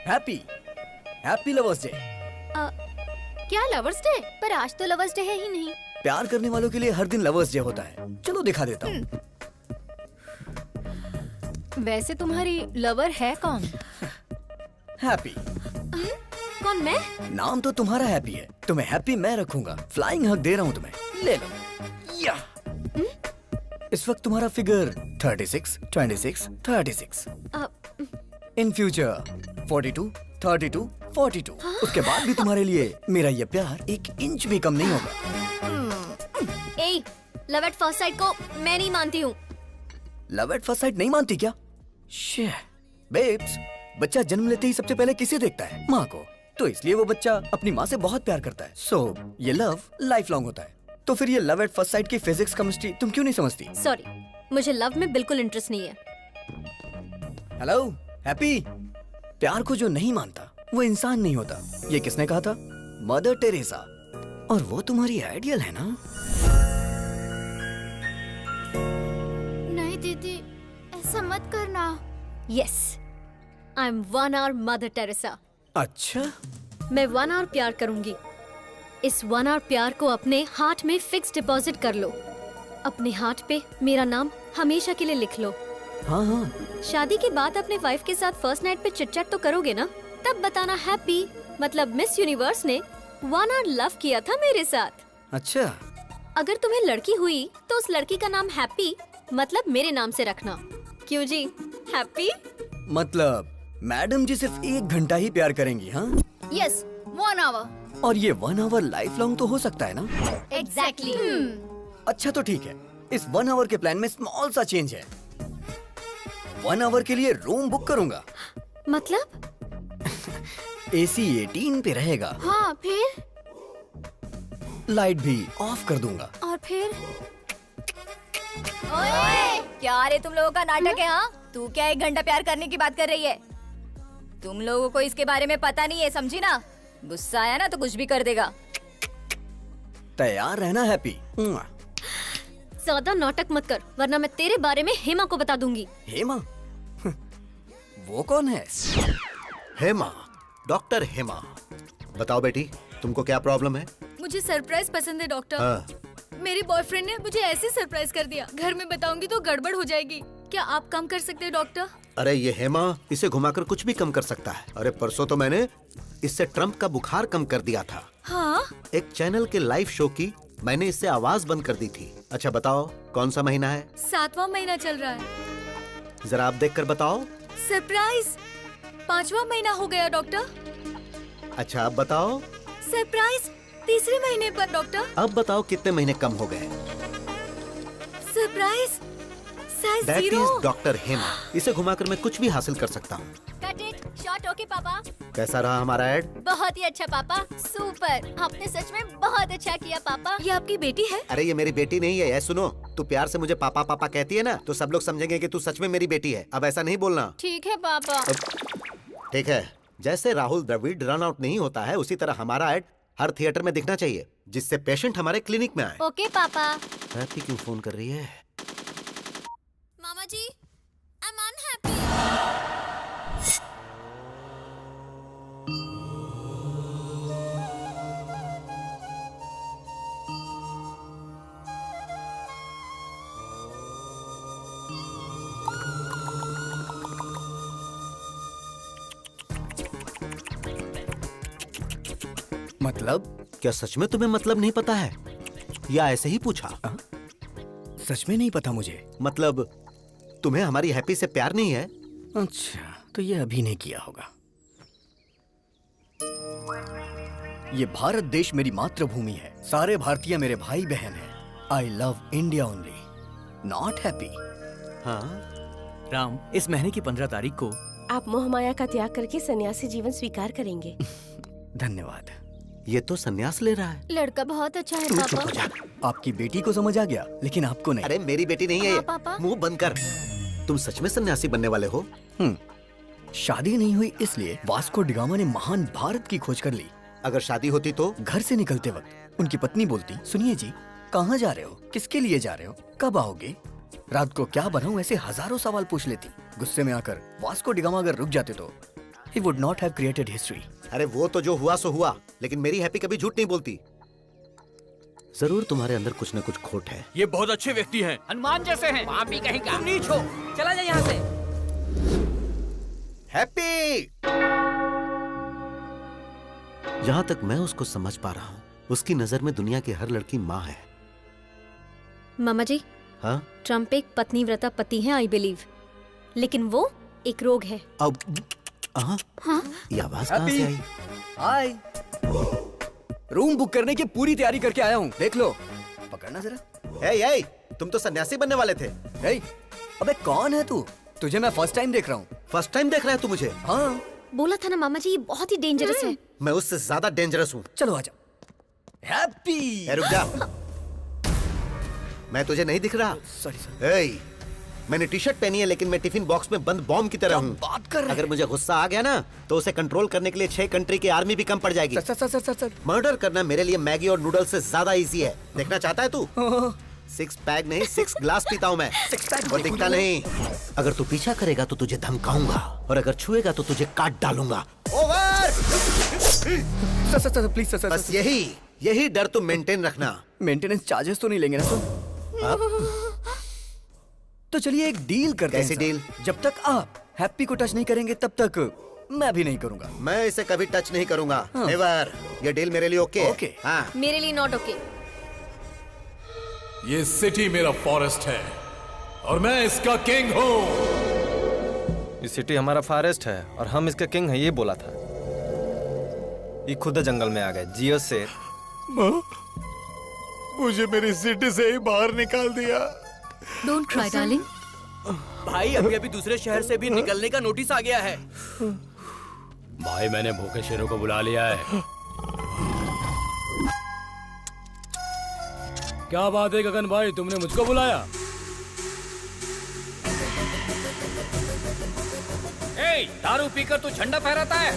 Happy happy lovers day. क्या लवर्स डे? पर आज तो लवर्स डे है ही नहीं। प्यार करने वालों के लिए हर दिन लवर्स डे होता है। चलो दिखा देता हूँ। वैसे तुम्हारी लवर है कौन? हैप्पी। कौन, मैं? नाम तो तुम्हारा हैप्पी है, तुम्हें हैप्पी मैं रखूंगा। फ्लाइंग हग दे रहा हूँ तुम्हें, ले लो। या इस वक्त तुम्हारा फिगर 36, 26, 36। In future 42, 32, 42। उसके बाद भी तुम्हारे लिए मेरा ये प्यार 1 इंच भी कम नहीं होगा। ए, लव एट फर्स्ट साइट को मैं नहीं मानती हूँ। लव एट फर्स्ट साइट नहीं मानती क्या? बेब्स, बच्चा जन्म लेते ही सबसे पहले किसे देखता है? माँ को। तो इसलिए वो बच्चा अपनी माँ से बहुत प्यार करता है। सो ये लव लाइफ लॉन्ग होता है। तो फिर ये लव एट फर्स्ट साइट की फिजिक्स केमिस्ट्री तुम क्यों नहीं समझती? सॉरी, मुझे लव में बिल्कुल इंटरेस्ट नहीं है। हेलो हैप्पी, प्यार को जो नहीं मानता वो इंसान नहीं होता। ये किसने कहा था? Mother Teresa. और वो तुम्हारी आइडियल है ना? नहीं दीदी, ऐसा मत करना। Yes, I am 1 hour mother Teresa. अच्छा, मैं 1 hour प्यार करूंगी। इस 1 hour प्यार को अपने हार्ट में फिक्स डिपॉजिट कर लो। अपने हार्ट पे मेरा नाम हमेशा के लिए लिख लो। हाँ हाँ। शादी के बाद अपने वाइफ के साथ फर्स्ट नाइट पे चिट-चैट तो करोगे ना? तब बताना हैप्पी मतलब मिस यूनिवर्स ने 1 hour लव किया था मेरे साथ। अच्छा, अगर तुम्हें लड़की हुई तो उस लड़की का नाम हैप्पी मतलब मेरे नाम से रखना। क्यों जी, हैप्पी? मतलब मैडम जी सिर्फ 1 घंटा ही प्यार करेंगी? हाँ यस, 1 hour। और ये 1 hour लाइफ लॉन्ग तो हो सकता है ना? एग्जैक्टली। अच्छा तो ठीक है, इस 1 hour के प्लान में स्मॉल सा चेंज है। 1 hour के लिए रूम बुक करूंगा। मतलब? AC 18 पे रहेगा। हाँ, फिर? लाइट भी ऑफ कर दूंगा। और फिर? ओए, क्या रे तुम लोगों का नाटक है? हाँ, तू क्या 1 घंटा प्यार करने की बात कर रही है? तुम लोगों को इसके बारे में पता नहीं है, समझी ना? गुस्सा आया ना तो कुछ भी कर देगा। तैयार रहना हैप्पी। ज्यादा नाटक मत कर, वरना मैं तेरे बारे में हेमा को बता दूंगी। हेमा? वो कौन है? हेमा, डॉक्टर हेमा। बताओ बेटी, तुमको क्या प्रॉब्लम है? मुझे सरप्राइज पसंद है डॉक्टर। हाँ। मेरे बॉयफ्रेंड ने मुझे ऐसे सरप्राइज कर दिया, घर में बताऊंगी तो गड़बड़ हो जाएगी। क्या आप कम कर सकते हैं डॉक्टर? अरे ये हेमा इसे घुमाकर कुछ भी कम कर सकता है। अरे परसों तो मैंने इससे ट्रम्प का बुखार कम कर दिया था। हाँ? एक चैनल के लाइव शो की मैंने इससे आवाज बंद कर दी थी। अच्छा बताओ, कौन सा महीना है? 7वां महीना चल रहा है। जरा आप देखकर बताओ। सरप्राइज 5वां महीना हो गया डॉक्टर। अच्छा अब बताओ। सरप्राइज 3रे महीने पर डॉक्टर। अब बताओ कितने महीने कम हो गए? Surprise size that 0। Is doctor Hema. इसे घुमाकर मैं कुछ भी हासिल कर सकता हूँ। Cut it short. ओके पापा। कैसा रहा हमारा ऐड? बहुत ही अच्छा पापा, सुपर। आपने सच में बहुत अच्छा किया पापा। ये आपकी बेटी है? अरे ये मेरी बेटी नहीं है। सुनो, तू प्यार से मुझे पापा पापा कहती है ना, तो सब लोग समझेंगे कि तू सच में मेरी बेटी है। अब ऐसा नहीं बोलना। ठीक है पापा। ठीक है। जैसे राहुल द्रविड़ रन आउट नहीं होता है, उसी तरह हमारा ऐड हर थिएटर में दिखना चाहिए, जिससे पेशेंट हमारे क्लिनिक में आए। ओके पापा। हैप्पी क्यों फोन कर रही है? मामा जी, आई एम अनहैप्पी। मतलब? क्या सच में तुम्हें मतलब नहीं पता है या ऐसे ही पूछा? सच में नहीं पता मुझे। मतलब तुम्हें हमारी हैप्पी से प्यार नहीं है? अच्छा, तो ये अभी नहीं किया होगा। ये भारत देश मेरी मातृभूमि है। सारे भारतीय मेरे भाई बहन हैं। I love India only, not happy. हाँ राम, इस महीने की 15 तारीख को आप मोह माया का त्याग करके सन्यासी जीवन स्वीकार करेंगे। धन्यवाद। ये तो सन्यास ले रहा है। लड़का बहुत अच्छा है तू चुप पापा। हो जा। आपकी बेटी को समझ आ गया, लेकिन आपको नहीं। अरे मेरी बेटी नहीं है हाँ, ये। पापा। मुंह बंद कर। तुम सच में सन्यासी बनने वाले हो? शादी नहीं हुई इसलिए वास्को डिगामा ने महान भारत की खोज कर ली। अगर शादी होती तो? घर से निकलते वक्त उनकी पत्नी बोलती, सुनिए जी, कहाँ जा रहे हो, किसके लिए जा रहे हो, कब आओगे, रात को क्या बनाऊं, ऐसे हजारों सवाल पूछ लेती। गुस्से में आकर वास्को डिगामा अगर रुक जाते तो he would not have created history। अरे वो तो जो हुआ सो हुआ, लेकिन मेरी हैप्पी कभी झूठ नहीं बोलती। जरूर तुम्हारे अंदर कुछ न कुछ खोट है। ये बहुत अच्छे व्यक्ति हैं, हनुमान जैसे हैं। आप भी कहेंगे तुम नीच हो, चला जा यहाँ से। हैप्पी! जहाँ तक मैं उसको समझ पा रहा हूँ, उसकी नजर में दुनिया की हर लड़की माँ है। मामा जी, हाँ? ट्रम्प एक पत्नीव्रता पति है आई बिलीव, लेकिन वो एक रोग है। अब हाँ? ये आवाज कहाँ से आई? हाय, रूम बुक करने की पूरी तैयारी करके आया हूँ, देख लो। पकड़ना जरा। ए, तुम तो सन्यासी बनने वाले थे। अबे कौन है तू? तुझे मैं फर्स्ट टाइम देख रहा हूँ। फर्स्ट टाइम देख रहा है तू मुझे? हाँ। बोला था ना मामा जी, ये बहुत ही डेंजरस है। मैं उससे ज्यादा डेंजरस हूँ। चलो आजा। हैप्पी। रुक जा। मैं तुझे नहीं दिख रहा? सॉरी। मैंने टी शर्ट पहनी है, लेकिन मैं टिफिन बॉक्स में बंद बॉम्ब की तरह हूँ। बात कर रहे अगर मुझे गुस्सा आ गया ना, तो उसे कंट्रोल करने के लिए 6 कंट्री की आर्मी भी कम पड़ जाएगी। सर। मर्डर करना मेरे लिए मैगी और नूडल्स से ज्यादा इजी है। देखना चाहता है तू? 6 पैक नहीं, 6 ग्लास पीता हूँ मैं। 6 पैक और दिखता नहीं। अगर तू पीछा करेगा तो तुझे धमकाऊंगा, और अगर छुएगा तो तुझे काट डालूंगा। ओवर। Sir please sir. बस यही डर तुम मेंटेन रखना। मेंटेनेंस चार्जेस तो नहीं लेंगे ना सर? तो चलिए एक डील करते हैं। कैसी डील? जब तक आप हैप्पी को टच नहीं करेंगे तब तक मैं भी नहीं करूंगा। मैं इसे कभी टच नहीं करूंगा। नेवर। ये डील मेरे लिए ओके? ओके। हाँ। मेरे लिए नॉट ओके। ये सिटी मेरा फॉरेस्ट है और मैं इसका किंग हूँ। ये सिटी हमारा फॉरेस्ट है और हम इसका किंग है, ये बोला था। ये खुद जंगल में आ गए। जियो शेर। मुझे मेरी सिटी से ही बाहर निकाल दिया। Don't cry darling. भाई अभी दूसरे शहर से भी निकलने का नोटिस आ गया है। भाई मैंने भूखे शेरों को बुला लिया है। क्या बात है गगन भाई, तुमने मुझको बुलाया? दारू पीकर तू झंडा फहराता है?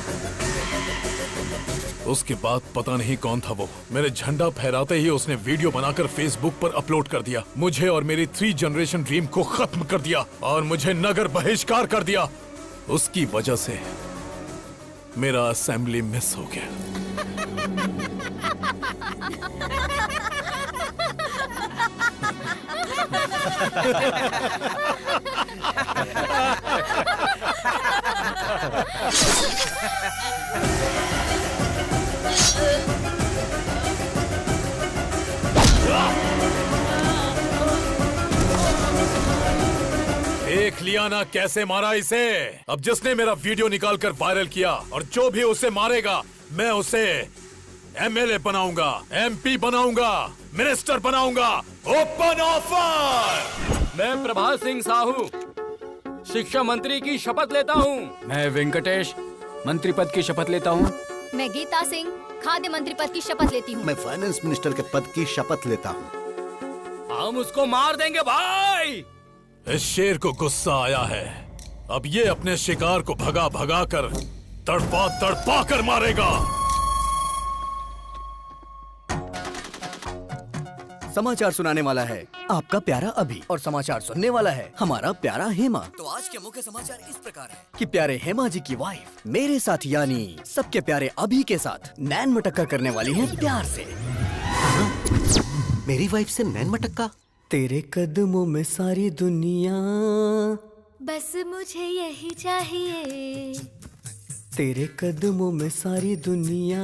उसके बाद पता नहीं कौन था वो, मेरे झंडा फहराते ही उसने वीडियो बनाकर फेसबुक पर अपलोड कर दिया। मुझे और मेरी 3 जनरेशन ड्रीम को खत्म कर दिया और मुझे नगर बहिष्कार कर दिया। उसकी वजह से मेरा असेंबली मिस हो गया। देख लिया ना कैसे मारा इसे। अब जिसने मेरा वीडियो निकालकर वायरल किया और जो भी उसे मारेगा, मैं उसे एमएलए बनाऊंगा, एमपी बनाऊंगा, मिनिस्टर बनाऊंगा। Open offer. मैं प्रभात सिंह साहू शिक्षा मंत्री की शपथ लेता हूँ। मैं वेंकटेश मंत्री पद की शपथ लेता हूँ। मैं गीता सिंह खाद्य मंत्री पद की शपथ लेती हूँ। मैं फाइनेंस मिनिस्टर के पद की शपथ लेता हूँ। हम उसको मार देंगे भाई। इस शेर को गुस्सा आया है। अब ये अपने शिकार को भगा भगा कर तड़पा तड़पा कर मारेगा। समाचार सुनाने वाला है आपका प्यारा अभी और समाचार सुनने वाला है हमारा प्यारा हेमा। तो आज के मुख्य समाचार इस प्रकार है कि प्यारे हेमा जी की वाइफ मेरे साथ यानी सबके प्यारे अभी के साथ नैन मटक्का करने वाली है प्यार से। मेरी वाइफ से नैन मटक्का? तेरे कदमों में सारी दुनिया, बस मुझे यही चाहिए। तेरे कदमों में सारी दुनिया,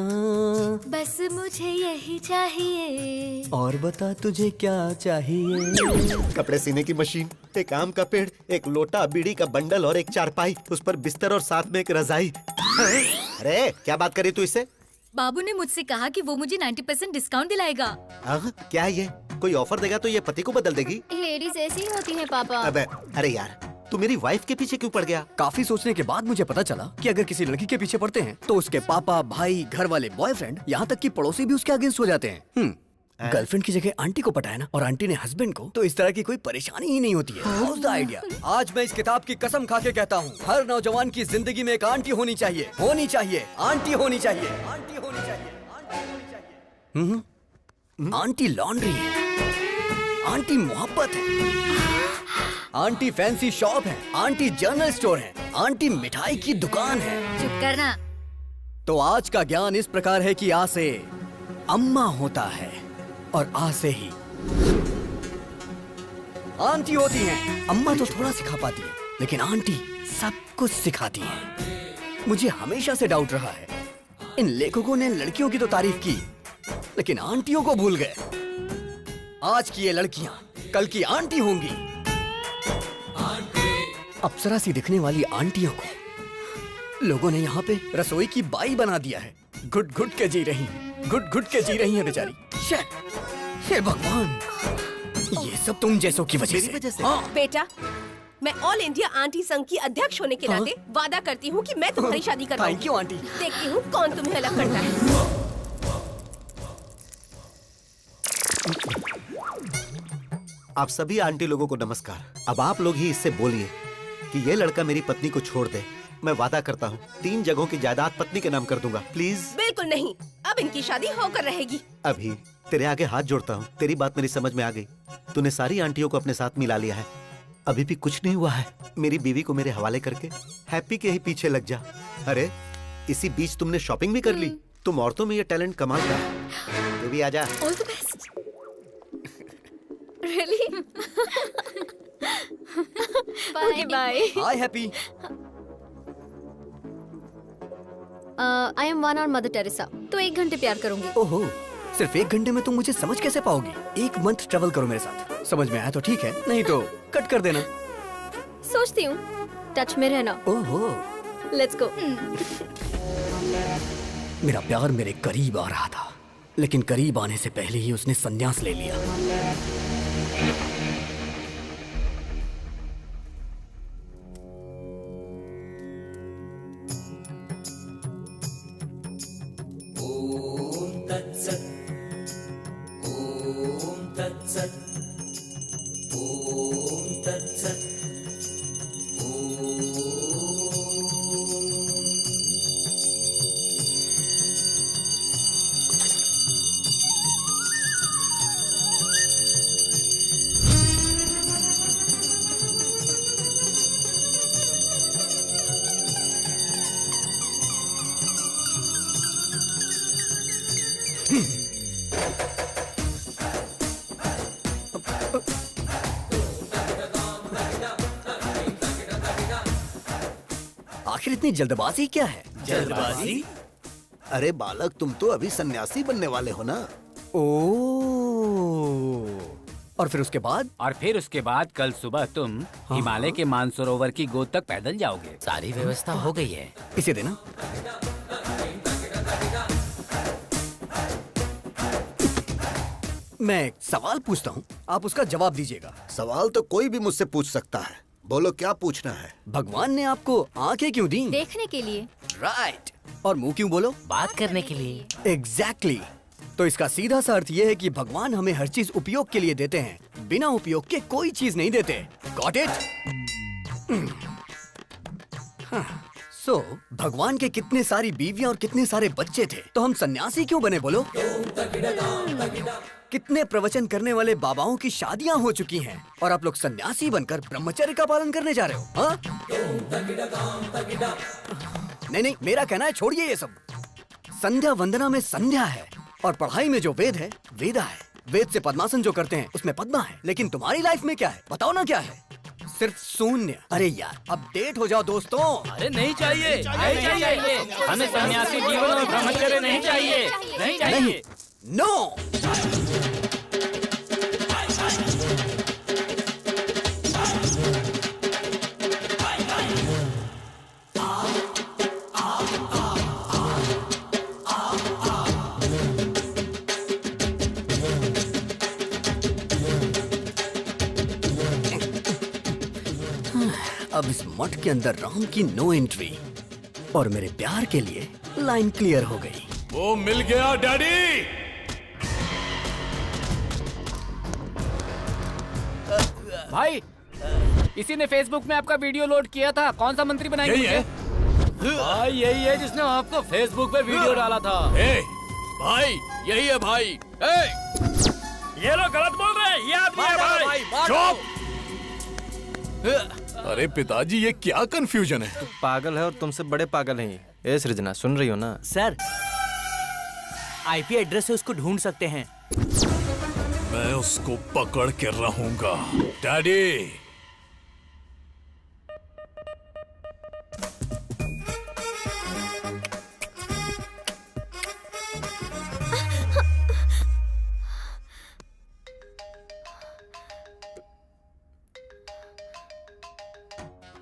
बस मुझे यही चाहिए। और बता तुझे क्या चाहिए? कपड़े सीने की मशीन, एक आम का पेड़, एक लोटा, बीड़ी का बंडल और एक चारपाई, उस पर बिस्तर और साथ में एक रजाई। अरे क्या बात करी तू इससे? बाबू ने मुझसे कहा कि वो मुझे 90% डिस्काउंट दिलाएगा। क्या ये कोई ऑफर देगा तो ये पति को बदल देगी? लेडीज ऐसी ही होती हैं पापा। अबे अरे यार, तू मेरी वाइफ के पीछे क्यों पड़ गया? काफी सोचने के बाद मुझे पता चला कि अगर किसी लड़की के पीछे पड़ते हैं तो उसके पापा, भाई, घर वाले, बॉयफ्रेंड, यहाँ तक कि पड़ोसी भी उसके अगेंस्ट हो जाते हैं। गर्लफ्रेंड की जगह आंटी को पटाया ना, और आंटी ने हस्बैंड को, तो इस तरह की कोई परेशानी ही नहीं होती है। How's the idea? आज मैं इस किताब की कसम खा के कहता हूँ, हर नौजवान की जिंदगी में एक आंटी होनी चाहिए, होनी चाहिए, आंटी होनी चाहिए, आंटी होनी चाहिए, आंटी होनी चाहिए। आंटी लॉन्ड्री है, आंटी मोहब्बत है, आंटी फैंसी शॉप है, आंटी जनरल स्टोर है, आंटी मिठाई की दुकान है। चुप करना। तो आज का ज्ञान इस प्रकार है कि आ से अम्मा होता है और आ से ही आंटी होती हैं। अम्मा तो थोड़ा सिखा पाती है, लेकिन आंटी सब कुछ सिखाती है। मुझे हमेशा से डाउट रहा है, इन लेखकों ने लड़कियों की तो तारीफ की, लेकिन आंटियों को भूल गए। आज की ये लड़कियां कल की आंटी होंगी। अप्सरा सी दिखने वाली आंटियों को लोगों ने यहाँ पे रसोई की बाई बना दिया है। घुट घुट के जी रही हैं बेचारी। हे भगवान, ये सब तुम जैसों की वजह से। हाँ। बेटा, मैं ऑल इंडिया आंटी संघ की अध्यक्ष होने के नाते वादा करती हूँ कि मैं तुम्हारी शादी करवाऊंगी। Thank you aunty. देखती हूँ कौन तुम्हें अलग करता है। आप सभी आंटी लोगों को नमस्कार। अब आप लोग ही इससे बोलिए कि ये लड़का मेरी पत्नी को छोड़ दे। मैं वादा करता हूँ 3 जगहों की जायदाद पत्नी के नाम कर दूंगा। प्लीज। बिल्कुल नहीं, अब इनकी शादी होकर रहेगी। अभी तेरे आगे हाथ जोड़ता हूँ, तेरी बात मेरी समझ में आ गई। तूने सारी आंटियों को अपने साथ मिला लिया है, अभी भी कुछ नहीं हुआ है। मेरी बीवी को मेरे हवाले करके हैप्पी के ही पीछे लग जा। अरे इसी बीच तुमने शॉपिंग भी कर ली। तुम औरतों में ये टैलेंट कमाल का है। तू भी आजा। All the best. Really? Okay bye. Hi happy. I am one और मदर टेरेसा, तो 1 घंटे प्यार करूंगी। ओहो, सिर्फ 1 घंटे में तुम मुझे समझ कैसे पाओगी? 1 मंथ ट्रेवल करो मेरे साथ, समझ में आया तो ठीक है, नहीं तो कट कर देना। सोचती हूँ, टच में रहना। ओहो, लेट्स गो। मेरा प्यार मेरे करीब आ रहा था, लेकिन करीब आने से पहले ही उसने संन्यास ले लिया। आखिर इतनी जल्दबाजी क्या है? जल्दबाजी? अरे बालक, तुम तो अभी सन्यासी बनने वाले हो ना। और फिर उसके बाद? और फिर उसके बाद कल सुबह तुम हिमालय के मानसरोवर की गोद तक पैदल जाओगे। सारी व्यवस्था हो गई है। इसे देना। मैं एक सवाल पूछता हूँ, आप उसका जवाब दीजिएगा। सवाल तो कोई भी मुझसे पूछ सकता है, बोलो क्या पूछना है। भगवान ने आपको आंखें क्यों दी? देखने के लिए। राइट। और मुंह क्यों बोलो? बात करने के लिए। एग्जैक्टली। तो इसका सीधा सा अर्थ ये है कि भगवान हमें हर चीज उपयोग के लिए देते हैं, बिना उपयोग के कोई चीज नहीं देते। Got it? सो भगवान के कितने सारी बीवियां और कितने सारे बच्चे थे, तो हम सन्यासी क्यों बने बोलो? कितने प्रवचन करने वाले बाबाओं की शादियां हो चुकी हैं और आप लोग सन्यासी बनकर ब्रह्मचर्य का पालन करने जा रहे हो? हाँ? नहीं, मेरा कहना है छोड़िए ये सब। संध्या वंदना में संध्या है और पढ़ाई में जो वेद है वेदा है। वेद से पद्मासन जो करते हैं उसमें पद्मा है, लेकिन तुम्हारी लाइफ में क्या है बताओ ना? क्या है? सिर्फ शून्य। अरे यार, अपडेट हो जाओ दोस्तों। अरे नहीं चाहिए, नहीं चाहिए, हमें सन्यासी जीवन और ब्रह्मचर्य नहीं चाहिए, नहीं चाहिए। नो। अब इस मठ के अंदर राम की नो एंट्री और मेरे प्यार के लिए लाइन क्लियर हो गई। वो मिल गया डैडी। भाई, इसी ने फेसबुक में आपका वीडियो लोड किया था। कौन सा मंत्री बनाएंगे? यही है? भाई यही है जिसने आपको फेसबुक पे वीडियो डाला था। भाई यही है भाई। ये लोग गलत बोल रहे हैं, ये आदमी है भाई। चुप। अरे पिताजी, ये क्या कंफ्यूजन है? तू पागल है और तुमसे बड़े पागल हैं ये। ए सृजना, सुन रही हो ना? सर, आईपी एड्रेस से उसको ढूंढ सकते हैं। मैं उसको पकड़ के रहूंगा डैडी।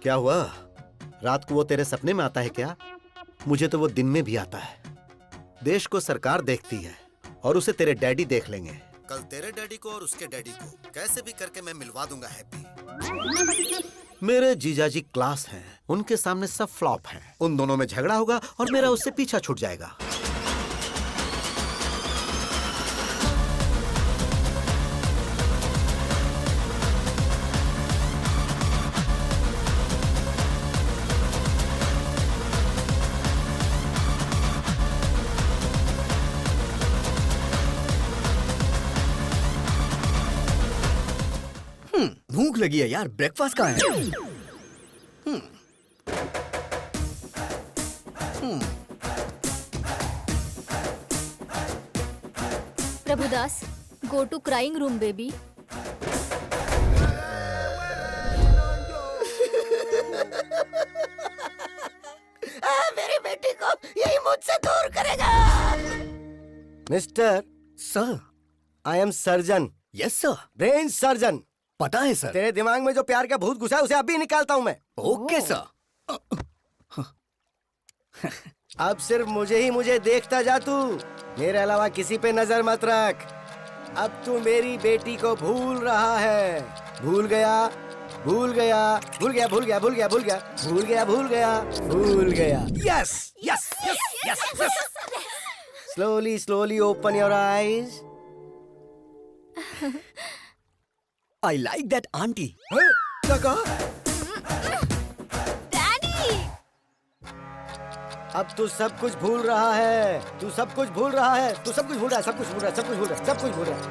क्या हुआ? रात को वो तेरे सपने में आता है क्या? मुझे तो वो दिन में भी आता है। देश को सरकार देखती है और उसे तेरे डैडी देख लेंगे। कल तेरे डैडी को और उसके डैडी को कैसे भी करके मैं मिलवा दूंगा हैप्पी। मेरे जीजाजी क्लास हैं, उनके सामने सब फ्लॉप हैं। उन दोनों में झगड़ा होगा और मेरा उससे पीछा छूट जाएगा। भूख लगी है यार, ब्रेकफास्ट कहाँ है? Prabhudas, go to crying room baby. मेरी बेटी को यही मुझसे दूर करेगा। Mister sir, I am surgeon. Yes sir. Brain surgeon. पता है सर। तेरे दिमाग में जो प्यार का भूत घुसा है उसे अभी निकालता हूँ मैं। Okay sir. अब सिर्फ मुझे देखता जा तू, मेरे अलावा किसी पे नजर मत रख। अब तू मेरी बेटी को भूल रहा है। भूल गया, भूल गया, भूल गया, भूल गया, भूल गया, भूल गया, भूल गया, भूल गया, भूल गया। Yes yes yes yes yes. Slowly slowly open your eyes. I like that aunty. क्या कहा? अब तू सब कुछ भूल रहा है। तू सब कुछ भूल रहा है। तू सब कुछ भूल रहा है। सब कुछ भूल रहा है। सब कुछ भूल रहा है। सब कुछ भूल रहा है।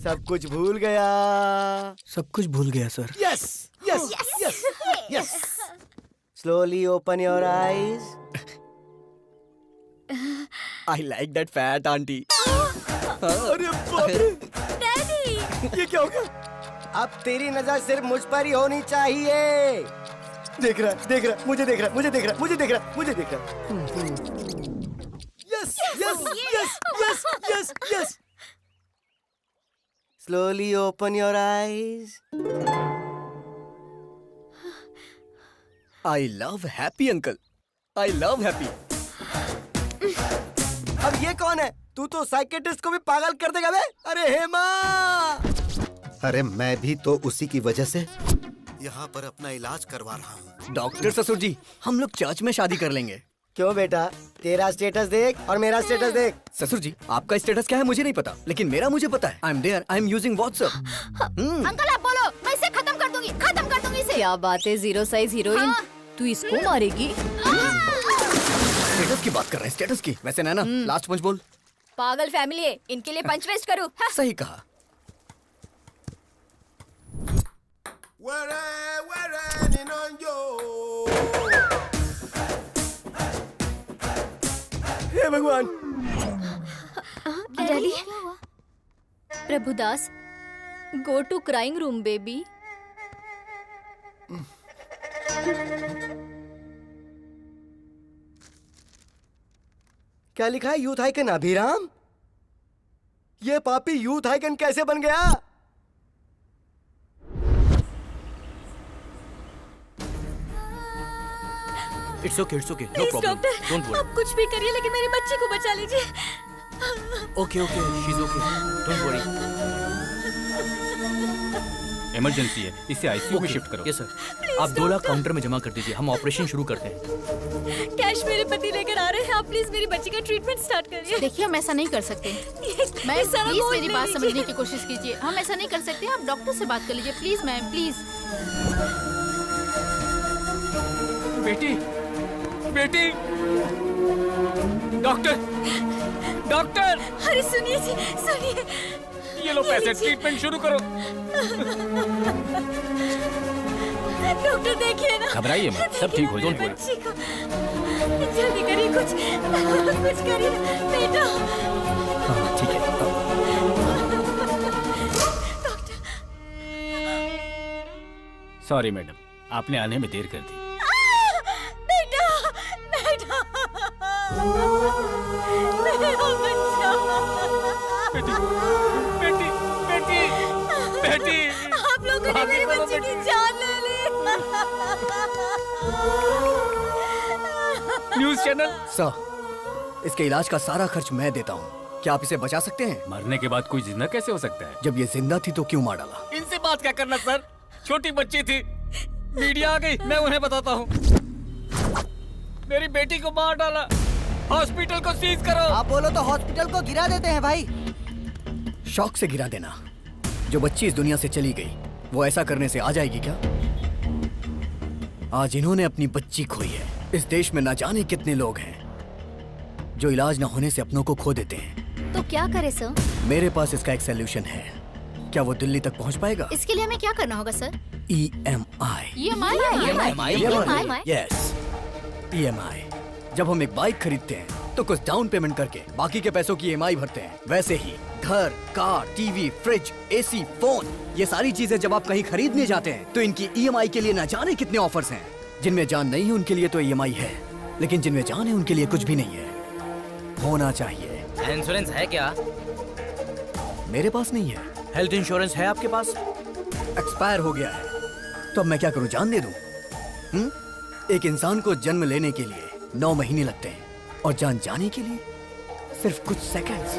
सब कुछ भूल गया। सब कुछ भूल गया sir. Yes yes yes yes. Slowly open your eyes. I like that fat aunty. अरे बाप रे। डैडी, ये क्या हो गया? अब तेरी नजर सिर्फ मुझ पर ही होनी चाहिए। देख रहा, देख रहा, मुझे देख रहा, मुझे देख रहा, मुझे देख रहा, मुझे देख रहा। Yes yes yes yes yes yes. Slowly open your eyes. I love happy uncle. I love happy. अब ये कौन है? तू तो साइकेट्रिस्ट को भी पागल कर देगा बे। अरे हेमा। अरे मैं भी तो उसी की वजह से यहाँ पर अपना इलाज करवा रहा हूँ। डॉक्टर ससुर जी, हम लोग चर्च में शादी कर लेंगे। क्यों बेटा? तेरा स्टेटस देख और मेरा स्टेटस देख। ससुर जी, आपका स्टेटस क्या है मुझे नहीं पता, लेकिन मेरा मुझे पता है। I am there, I am using WhatsApp. Uncle आप बोलो, मैं इसे खत्म कर दूंगी इसे। क्या बात है, जीरो साइज हीरोइन। तू इसको मारेगी? स्टेटस की बात कर रहे हैं, स्टेटस की। वैसे नैना, लास्ट पंच बोल। पागल फैमिली है, इनके लिए पंच वेस्ट करूं? सही कहा। हे भगवान। Daddy, Prabhudas, go to crying room baby. क्या लिखा है? Youth icon Abhiram. ये पापी यूथ आइकन कैसे बन गया? It's okay, no please problem, doctor, don't worry. आप कुछ भी करिए लेकिन मेरी बच्ची को बचा लीजिए। Okay okay, she is okay, don't worry. Emergency है, इसे आईसीयू में शिफ्ट करो। Yes sir. आप 2 लाख काउंटर में जमा कर दीजिए, हम ऑपरेशन शुरू करते हैं। कैश मेरे पति लेकर आ रहे हैं, आप प्लीज मेरी बच्ची का ट्रीटमेंट स्टार्ट करिए। देखिए, हम ऐसा नहीं कर सकते। मैम प्लीज मेरी बात समझने की कोशिश कीजिए। हम ऐसा नहीं कर सकते, आप डॉक्टर से बात कर लीजिए प्लीज मैम, प्लीज। बेटी, बेटी, डॉक्टर, डॉक्टर। अरे सुनिए जी, सुनिए। ये लो पैसे, ट्रीटमेंट शुरू करो। डॉक्टर देखिए ना। घबराइए मत, सब ठीक हो जाएगा। बच्ची को जल्दी करिए, कुछ करिए बेटा। हाँ ठीक है। सॉरी मैडम, आपने आने में देर कर दी। बेटा, बेटा, मेरा बच्चा। बेटी, बेटी, बेटी, बेटी। आप लोगों ने मेरी बच्ची की जान ले ली। News channel. सर, इसके इलाज का सारा खर्च मैं देता हूँ। क्या आप इसे बचा सकते हैं? मरने के बाद कोई जिंदा कैसे हो सकता है? जब ये जिंदा थी तो क्यों मार डाला? इनसे बात क्या करना सर, छोटी बच्ची थी, मीडिया आ गई, मैं उन्हें बताता हूँ। मेरी बेटी को मार डाला, हॉस्पिटल को सीज करो। आप बोलो तो हॉस्पिटल को गिरा देते हैं भाई। शौक से गिरा देना। जो बच्ची इस दुनिया से चली गई वो ऐसा करने से आ जाएगी क्या? आज इन्होंने अपनी बच्ची खोई है। इस देश में ना जाने कितने लोग हैं जो इलाज न होने से अपनों को खो देते हैं। तो क्या करे सर? मेरे पास इसका एक सलूशन है। क्या वो दिल्ली तक पहुंच पाएगा? इसके लिए हमें क्या करना होगा sir? EMI। EMI? Yes, EMI। जब हम एक बाइक खरीदते हैं तो कुछ डाउन पेमेंट करके बाकी के पैसों की EMI भरते हैं। वैसे ही घर, car, TV, fridge, AC, phone, ये सारी चीजें जब आप कहीं खरीदने जाते हैं तो इनकी EMI के लिए न जाने कितने ऑफर्स हैं। जिनमें जान नहीं है उनके लिए तो EMI है, लेकिन जिनमें जान है उनके लिए कुछ भी नहीं है। होना चाहिए। इंश्योरेंस है क्या? मेरे पास नहीं है। हेल्थ इंश्योरेंस है आपके पास? एक्सपायर हो गया है। तो अब मैं क्या करूं, जान दे दूं? एक इंसान को जन्म लेने के लिए 9 महीने लगते हैं और जान जाने के लिए सिर्फ कुछ सेकंड्स।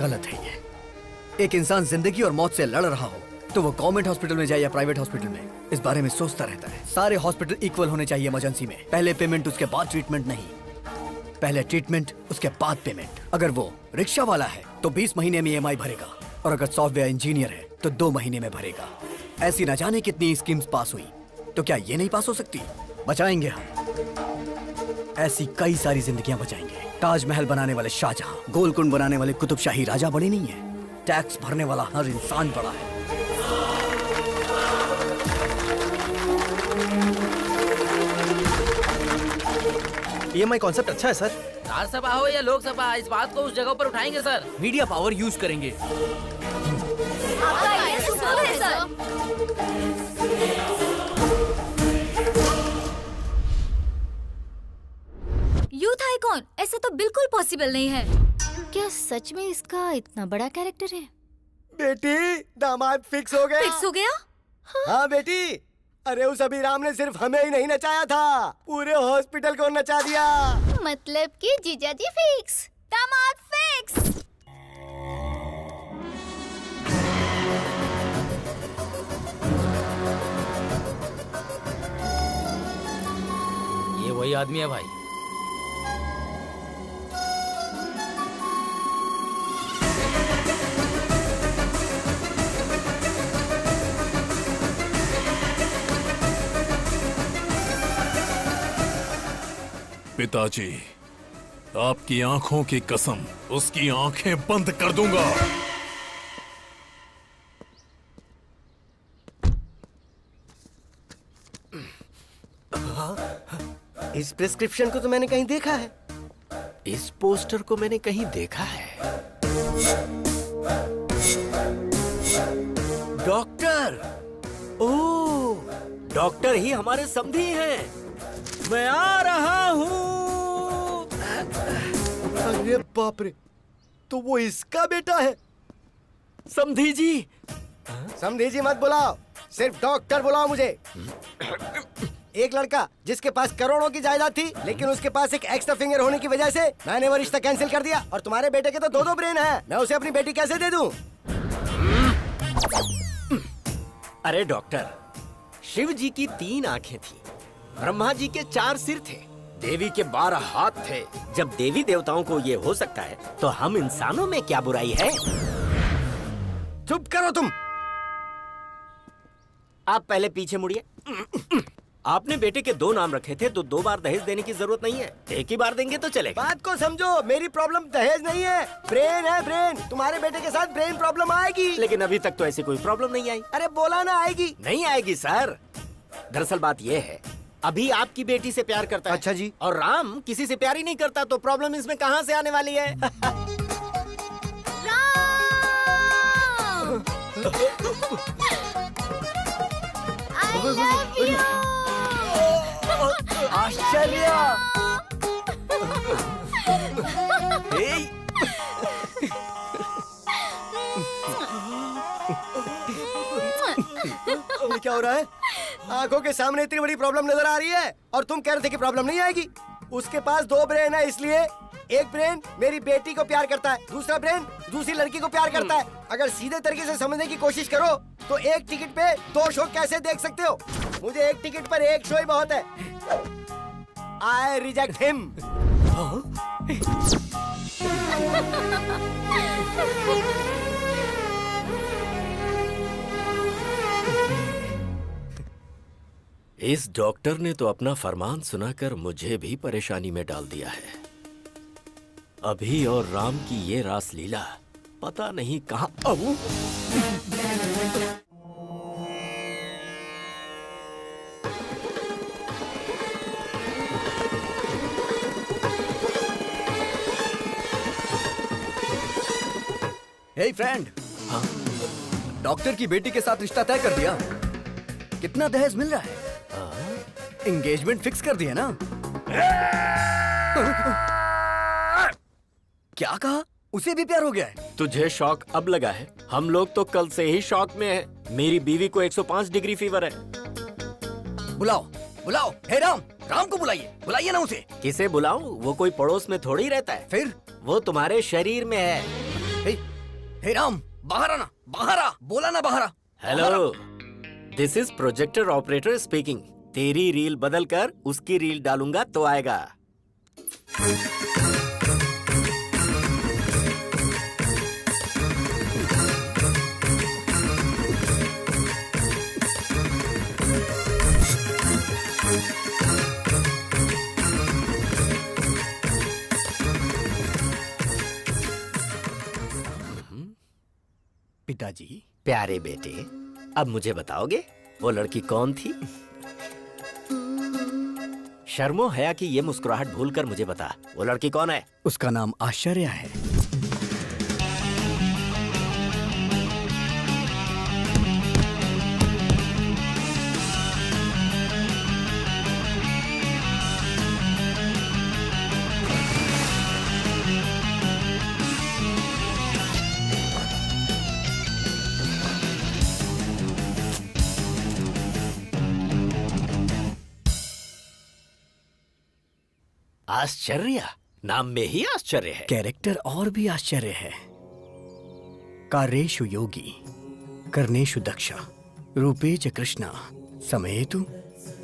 गलत है ये। एक इंसान जिंदगी और मौत से लड़ रहा हो तो वो गवर्नमेंट हॉस्पिटल में जाए या प्राइवेट हॉस्पिटल में, इस बारे में सोचता रहता है। सारे हॉस्पिटल इक्वल होने चाहिए इमरजेंसी में। पहले पेमेंट उसके बाद ट्रीटमेंट नहीं, पहले ट्रीटमेंट उसके बाद पेमेंट। अगर वो रिक्शा वाला है तो 20 महीने में EMI भरेगा, और अगर सॉफ्टवेयर इंजीनियर है तो 2 महीने में भरेगा। ऐसी न जाने कितनी स्कीम्स पास हुई, तो क्या ये नहीं पास हो सकती? बचाएंगे हम। ऐसी कई सारी जिंदगियां बचाएंगे। ताजमहल बनाने वाले शाहजहां, गोलकुंड बनाने वाले कुतुब शाही राजा बड़े नहीं है। टैक्स भरने वाला हर इंसान बड़ा है। EMI कॉन्सेप्ट अच्छा है सर। राज्यसभा हो या लोकसभा, इस बात को उस जगह पर उठाएंगे सर। मीडिया पावर यूज करेंगे। यूथ आइकॉन, ऐसा तो बिल्कुल पॉसिबल नहीं है। क्या सच में इसका इतना बड़ा कैरेक्टर है? बेटी, दामाद फिक्स हो गया। फिक्स हो गया? हाँ बेटी, अरे उस अभिराम ने सिर्फ हमें ही नहीं नचाया था, पूरे हॉस्पिटल को नचा दिया। मतलब कि जीजाजी फिक्स, दामाद फिक्स। ये वही आदमी है भाई। पिताजी, आपकी आंखों की कसम, उसकी आंखें बंद कर दूंगा। इस प्रिस्क्रिप्शन को तो मैंने कहीं देखा है। इस पोस्टर को मैंने कहीं देखा है। डॉक्टर, ओह, डॉक्टर ही हमारे समधी हैं। मैं आ रहा हूँ। अरे बाप रे, तो वो इसका बेटा है। समधी जी। समधी जी मत बुलाओ, सिर्फ डॉक्टर बुलाओ मुझे। एक लड़का जिसके पास करोड़ों की जायदाद थी, लेकिन उसके पास एक एक्स्ट्रा फिंगर होने की वजह से मैंने वो रिश्ता कैंसिल कर दिया। और तुम्हारे बेटे के तो 2-2 ब्रेन हैं। मैं उसे अपनी बेटी कैसे दे दूं? अरे डॉक्टर, शिव जी की 3 आंखें थी, ब्रह्मा जी के 4 सिर थे, देवी के 12 हाथ थे। जब देवी देवताओं को ये हो सकता है तो हम इंसानों में क्या बुराई है? चुप करो तुम। आप पहले पीछे मुड़िए। आपने बेटे के 2 नाम रखे थे तो 2 बार दहेज देने की जरूरत नहीं है, एक ही बार देंगे तो चलेगा। बात को समझो, मेरी प्रॉब्लम दहेज नहीं है, ब्रेन है ब्रेन। तुम्हारे बेटे के साथ ब्रेन प्रॉब्लम आएगी। लेकिन अभी तक तो ऐसी कोई प्रॉब्लम नहीं आई। अरे बोला ना आएगी। नहीं आएगी सर। दरअसल बात यह है, अभी आपकी बेटी से प्यार करता है। अच्छा जी। और राम किसी से प्यार ही नहीं करता, तो प्रॉब्लम इसमें कहाँ से आने वाली है? आश्चर्य। ये क्या हो रहा है? आंखों के सामने इतनी बड़ी प्रॉब्लम नजर आ रही है और तुम कह रहे थे कि प्रॉब्लम नहीं आएगी। उसके पास 2 ब्रेन है, इसलिए एक ब्रेन मेरी बेटी को प्यार करता है, दूसरा ब्रेन दूसरी लड़की को प्यार करता है। अगर सीधे तरीके से समझने की कोशिश करो तो एक टिकट पे 2 शो कैसे देख सकते हो? मुझे एक टिकट पर एक शो ही बहुत है। I reject him. इस डॉक्टर ने तो अपना फरमान सुनाकर मुझे भी परेशानी में डाल दिया है। अभी और राम की ये रासलीला पता नहीं कहां। हे फ्रेंड, डॉक्टर की बेटी के साथ रिश्ता तय कर दिया। कितना दहेज मिल रहा है? एंगेजमेंट फिक्स कर दिया ना? क्या कहा? उसे भी प्यार हो गया है? तुझे शौक अब लगा है? हम लोग तो कल से ही शौक में हैं। मेरी बीवी को 105 डिग्री फीवर है। बुलाओ बुलाओ, हे राम, राम को बुलाइए, बुलाइए ना उसे। किसे बुलाऊं? वो कोई पड़ोस में थोड़ी रहता है। फिर वो तुम्हारे शरीर में है। हे राम, बाहर आना, बाहर आ, बोला ना बाहर आ। Hello, this is projector operator speaking. तेरी रील बदल कर उसकी रील डालूंगा तो आएगा। पिताजी। प्यारे बेटे, अब मुझे बताओगे वो लड़की कौन थी? शर्मो हया की ये मुस्कुराहट भूलकर मुझे बता, वो लड़की कौन है? उसका नाम आश्चर्य है। आश्चर्य? नाम में ही आश्चर्य है। कैरेक्टर और भी आश्चर्य है। कार्येषु योगी, कर्णेषु दक्ष, रूपेच कृष्णा, समेतु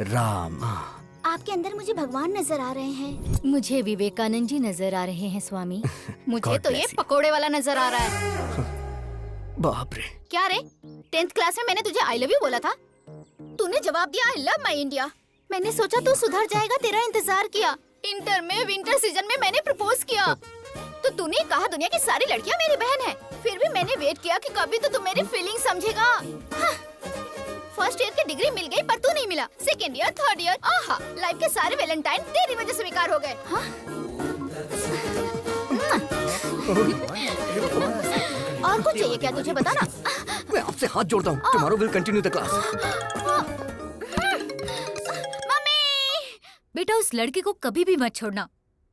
राम। आपके अंदर मुझे भगवान नजर आ रहे हैं। मुझे विवेकानंद जी नजर आ रहे हैं स्वामी। मुझे God तो ये bless you. पकोड़े वाला नजर आ रहा है। बाप रे। क्या रे, 10th क्लास में मैंने तुझे आई लव यू बोला था, तूने जवाब दिया आई लव माई इंडिया। मैंने सोचा तू सुधर जाएगा, तेरा इंतजार किया। इंटर में विंटर सीजन में मैंने प्रपोज किया तो तूने कहा दुनिया की सारी लड़कियां मेरी बहन है। फिर भी मैंने वेट किया कि कभी तो तू मेरी फीलिंग समझेगा। फर्स्ट ईयर की डिग्री मिल गई पर तू नहीं मिला। सेकेंड ईयर, थर्ड ईयर, आहा, लाइफ के सारे वैलेंटाइन तेरी वजह से बेकार हो गए। और कुछ चाहिए क्या तुझे, बता ना। मैं आपसे हाथ जोड़ता हूँ। Tomorrow will continue the class. बेटा, उस लड़की को कभी भी मत छोड़ना।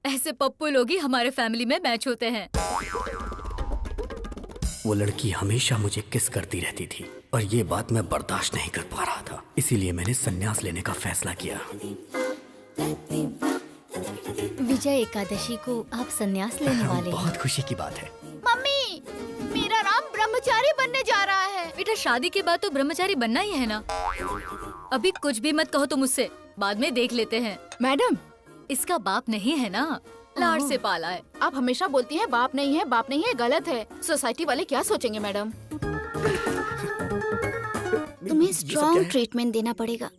ऐसे पप्पू लोग ही हमारे फैमिली में मैच होते हैं। वो लड़की हमेशा मुझे किस करती रहती थी और ये बात मैं बर्दाश्त नहीं कर पा रहा था। इसीलिए मैंने संन्यास लेने का फैसला किया। विजय एकादशी को आप संन्यास लेने वाले हैं। बहुत खुशी की बात है। मम्मी, मेरा राम ब्रह्मचारी बनने जा रहा है। बेटा, शादी के बाद तो ब्रह्मचारी बनना ही है ना। अभी कुछ भी मत कहो तुम मुझसे, बाद में देख लेते हैं। मैडम, इसका बाप नहीं है ना, लाड़ से पाला है। आप हमेशा बोलती हैं बाप नहीं है, बाप नहीं है, गलत है। सोसाइटी वाले क्या सोचेंगे मैडम? तुम्हें स्ट्रॉन्ग ट्रीटमेंट देना पड़ेगा।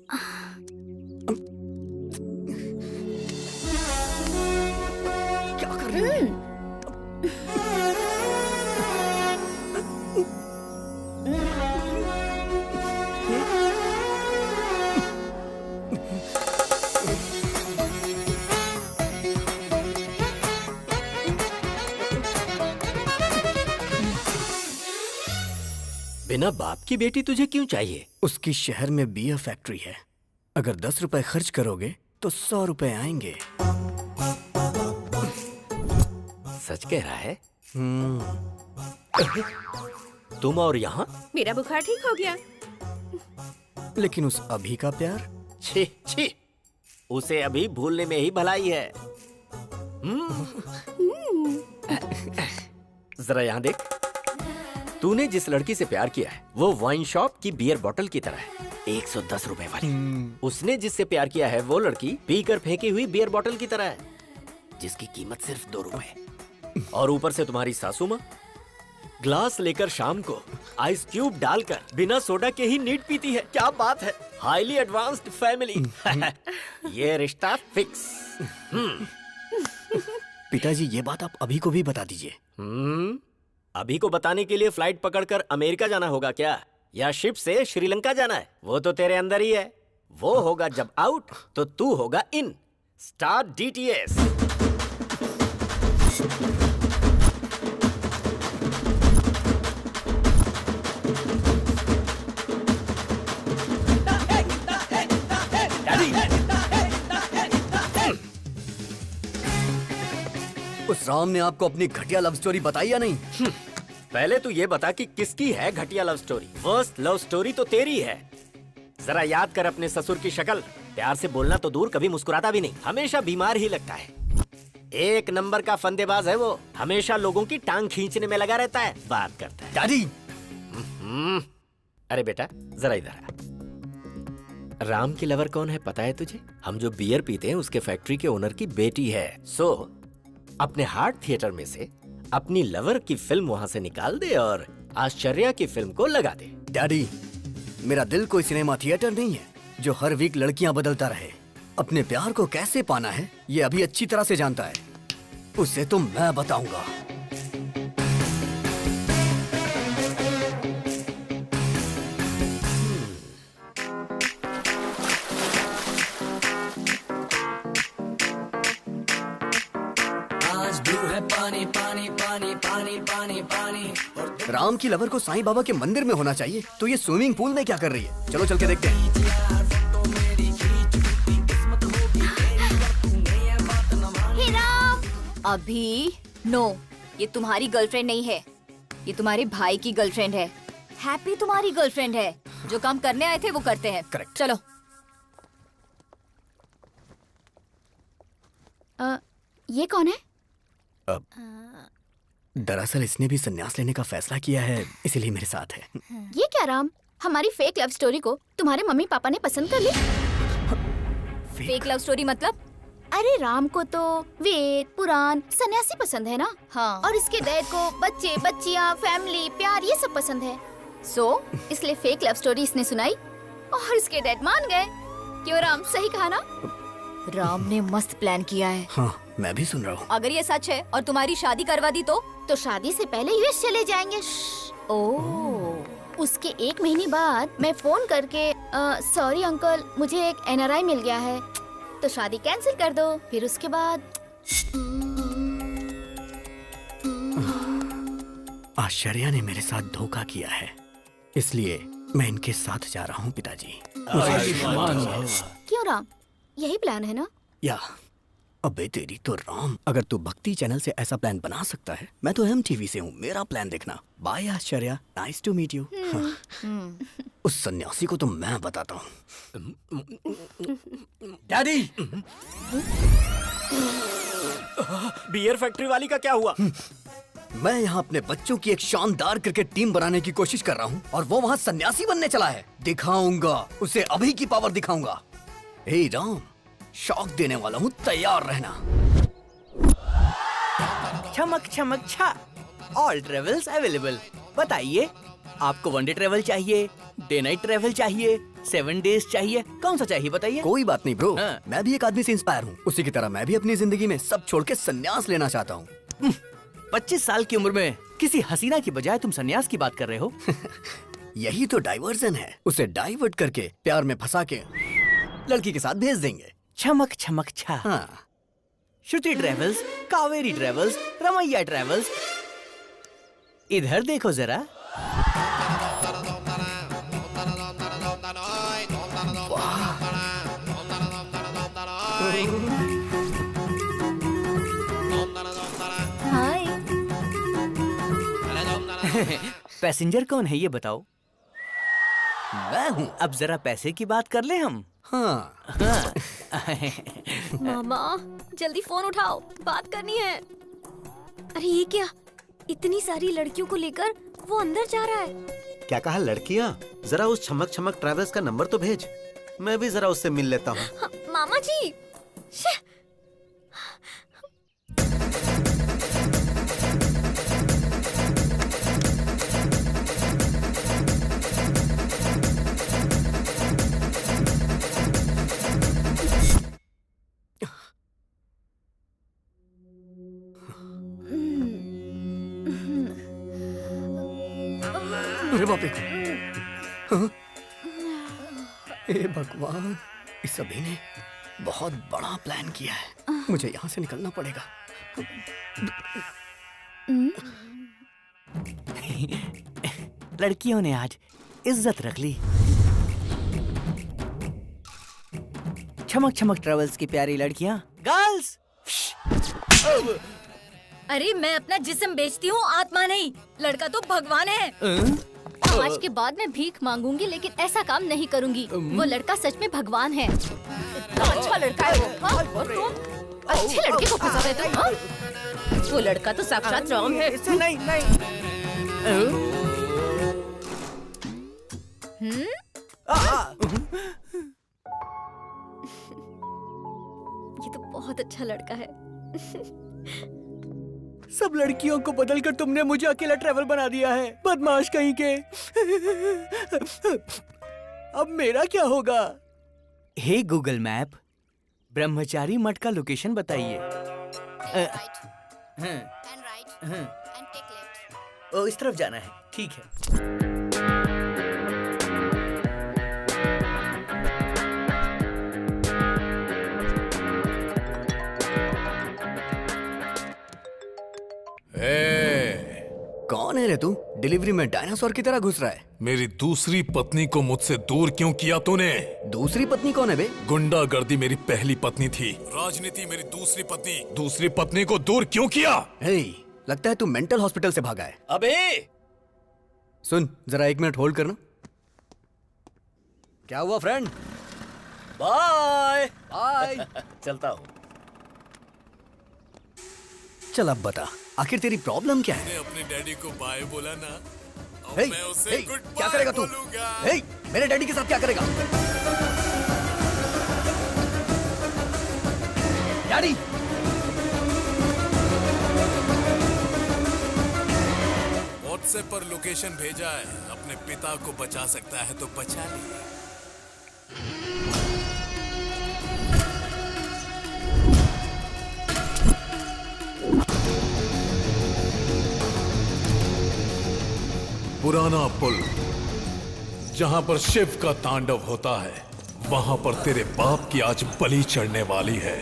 क्या कर रही हो? बिना बाप की बेटी तुझे क्यों चाहिए? उसकी शहर में बियर फैक्ट्री है। अगर 10 रुपए खर्च करोगे तो 100 रुपए आएंगे। सच कह रहा है? तुम और यहाँ? मेरा बुखार ठीक हो गया। लेकिन उस अभी का प्यार? छी छी, उसे अभी भूलने में ही भलाई है। जरा यहाँ देख, तूने जिस लड़की से प्यार किया है वो वाइन शॉप की बियर बोतल की तरह है, 110 रुपए वाली। उसने जिससे प्यार किया है वो लड़की पीकर फेंकी हुई बियर बोतल की तरह है, जिसकी कीमत सिर्फ 2 रुपए। और ऊपर से तुम्हारी सासू माँ ग्लास लेकर शाम को आइस क्यूब डालकर बिना सोडा के ही नीट पीती है। क्या बात है, हाईली एडवांस्ड फैमिली। ये रिश्ता फिक्स। पिताजी, ये बात आप अभी को भी बता दीजिए। अभी को बताने के लिए फ्लाइट पकड़कर अमेरिका जाना होगा क्या, या शिप से श्रीलंका जाना है? वो तो तेरे अंदर ही है। वो होगा जब आउट तो तू होगा इन। Start DTS। उस राम ने आपको अपनी घटिया लव स्टोरी बताई या नहीं? पहले तू ये बता कि किसकी है घटिया love story. Worst love story तो तेरी है। जरा याद कर अपने ससुर की शक्ल। प्यार से बोलना तो दूर, कभी मुस्कुराता भी नहीं, हमेशा बीमार ही लगता है। 1 नंबर का फंदेबाज है वो, हमेशा लोगों की टांग खींचने में लगा रहता है, बात करता है। डैडी! अरे बेटा जरा इधर आ। राम की लवर कौन है पता है तुझे? हम जो बियर पीते हैं उसके फैक्ट्री के ओनर की बेटी है। सो अपने हार्ट थिएटर में से अपनी लवर की फिल्म वहां से निकाल दे और आश्चर्या की फिल्म को लगा दे। डैडी, मेरा दिल कोई सिनेमा थिएटर नहीं है जो हर वीक लड़कियां बदलता रहे। अपने प्यार को कैसे पाना है ये अभी अच्छी तरह से जानता है, उसे तो मैं बताऊंगा। पानी पानी पानी पानी पानी पानी। राम की लवर को साईं बाबा के मंदिर में होना चाहिए, तो ये स्विमिंग पूल में क्या कर रही है? चलो चल के देखते हैं। हे राम! अभी नो, ये तुम्हारी गर्लफ्रेंड नहीं है, ये तुम्हारे भाई की गर्लफ्रेंड है। हैप्पी तुम्हारी गर्लफ्रेंड है। जो काम करने आए थे वो करते हैं। करेक्ट। चलो। ये कौन है? दरअसल इसने भी संन्यास लेने का फैसला किया है, इसीलिए मेरे साथ है। ये क्या राम, हमारी फेक लव स्टोरी को तुम्हारे मम्मी पापा ने पसंद कर ली? फेक लव स्टोरी मतलब? अरे राम को तो वेद पुराण सन्यासी पसंद है ना। हाँ। और इसके डैड को बच्चे बच्चियाँ फैमिली प्यार ये सब पसंद है। इसलिए फेक लव स्टोरी इसने सुनाई और इसके डैड मान गए। क्यों राम, सही कहा ना? राम ने मस्त प्लान किया है। हाँ, मैं भी सुन रहा हूँ। अगर ये सच है और तुम्हारी शादी करवा दी तो शादी से पहले यूएस चले जाएंगे। उसके 1 महीने बाद मैं फोन करके सॉरी अंकल, मुझे एक NRI मिल गया है, तो शादी कैंसिल कर दो। फिर उसके बाद आश्चर्या ने मेरे साथ धोखा किया है, इसलिए मैं इनके साथ जा रहा हूँ पिताजी। क्यों राम, यही प्लान है ना? या अबे तेरी तो राम, अगर तू भक्ति चैनल से ऐसा प्लान बना सकता है, मैं तो MTV से हूँ, मेरा प्लान देखना। Bye Aashcharya, nice to meet you. उस सन्यासी को तो मैं बताता हूँ। डैडी! बियर फैक्ट्री वाली का क्या हुआ? मैं यहाँ अपने बच्चों की एक शानदार क्रिकेट टीम बनाने की कोशिश कर रहा हूँ और वो वहाँ सन्यासी बनने चला है। दिखाऊंगा उसे, अभी की पावर दिखाऊंगा। हे राम, शॉक देने वाला हूँ, तैयार रहना। चमक चमक छा, ऑल ट्रेवल्स अवेलेबल। बताइए, आपको 1 डे ट्रेवल चाहिए, डे नाइट ट्रेवल चाहिए, 7 डेज चाहिए, कौन सा चाहिए बताइए? कोई बात नहीं ब्रो। हाँ। मैं भी एक आदमी से इंस्पायर हूँ, उसी की तरह मैं भी अपनी जिंदगी में सब छोड़ के संन्यास लेना चाहता हूँ। 25 साल की उम्र में किसी हसीना की बजाय तुम सन्यास की बात कर रहे हो? यही तो डाइवर्जन है, उसे डाइवर्ट करके प्यार में फंसा के लड़की के साथ भेज देंगे। चमक चमक छा। हाँ। Shruti travels, Kaveri travels, Ramaiah travels. इधर देखो जरा। हाय। पैसेंजर कौन है ये बताओ? मैं हूँ। अब जरा पैसे की बात कर ले हम। हाँ। मामा जल्दी फोन उठाओ, बात करनी है। अरे ये क्या, इतनी सारी लड़कियों को लेकर वो अंदर जा रहा है। क्या कहा लड़कियाँ? जरा उस छमक छमक ट्रैवल्स का नंबर तो भेज, मैं भी जरा उससे मिल लेता हूँ। हाँ, मामा जी। अरे बाप रे। हाँ? ए भगवान, इस सभी ने बहुत बड़ा प्लान किया है। मुझे यहाँ से निकलना पड़ेगा। लड़कियों ने आज इज्जत रख ली। चमक चमक ट्रेवल्स की प्यारी लड़कियाँ, गर्ल्स। अरे मैं अपना जिस्म बेचती हूँ, आत्मा नहीं। लड़का तो भगवान है। आज के बाद मैं भीख मांगूंगी, लेकिन ऐसा काम नहीं करूंगी। वो लड़का सच में भगवान है। इतना अच्छा लड़का है वो। हाँ? और तुम अच्छे लड़के को फंसा रहे तुम। हाँ? वो लड़का तो साक्षात राम है। इसे नहीं नहीं। ये तो बहुत अच्छा लड़का है। सब लड़कियों को बदलकर तुमने मुझे अकेला ट्रैवल बना दिया है, बदमाश कहीं के। अब मेरा क्या होगा? हे गूगल मैप, ब्रह्मचारी मठ का लोकेशन बताइए। ओ, इस तरफ जाना है। ठीक है। कौन है रे तू? डिलीवरी में डायनासोर की तरह घुस रहा है। मेरी दूसरी पत्नी को मुझसे दूर क्यों किया तूने? दूसरी पत्नी कौन है बे? गुंडागर्दी मेरी पहली पत्नी थी, राजनीति मेरी दूसरी पत्नी। दूसरी पत्नी को दूर क्यों किया? हे, लगता है तू मेंटल हॉस्पिटल से भागा है। अबे सुन, जरा 1 मिनट होल्ड करना। क्या हुआ फ्रेंड? Bye bye. चलता हूँ। चल अब बता, आखिर तेरी प्रॉब्लम क्या है? अपने डैडी को बाय बोला ना, अब हे, मैं उसे हे, गुड क्या करेगा तू? हे, मेरे डैडी के साथ क्या करेगा? डैडी! व्हाट्सएप पर लोकेशन भेजा है, अपने पिता को बचा सकता है तो बचा ले। पुराना पुल, जहां पर शिव का तांडव होता है, वहां पर तेरे बाप की आज बलि चढ़ने वाली है।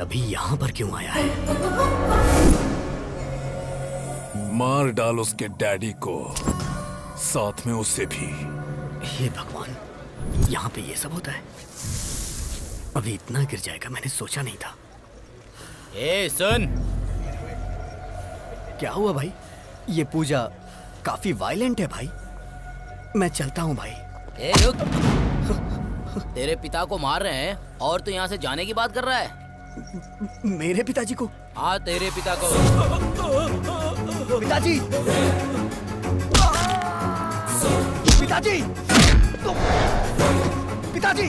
अभी यहाँ पर क्यों आया है? मार डाल उसके डैडी को, साथ में उसे भी। हे भगवान, यहाँ पे ये सब होता है? अभी इतना गिर जाएगा मैंने सोचा नहीं था। ए सुन, क्या हुआ भाई? ये पूजा काफी वायलेंट है भाई। मैं चलता हूँ भाई। ए रुक। तेरे पिता को मार रहे हैं और तू यहाँ से जाने की बात कर रहा है? मेरे पिताजी को? हाँ, तेरे पिता को। पिताजी! पिताजी! पिताजी!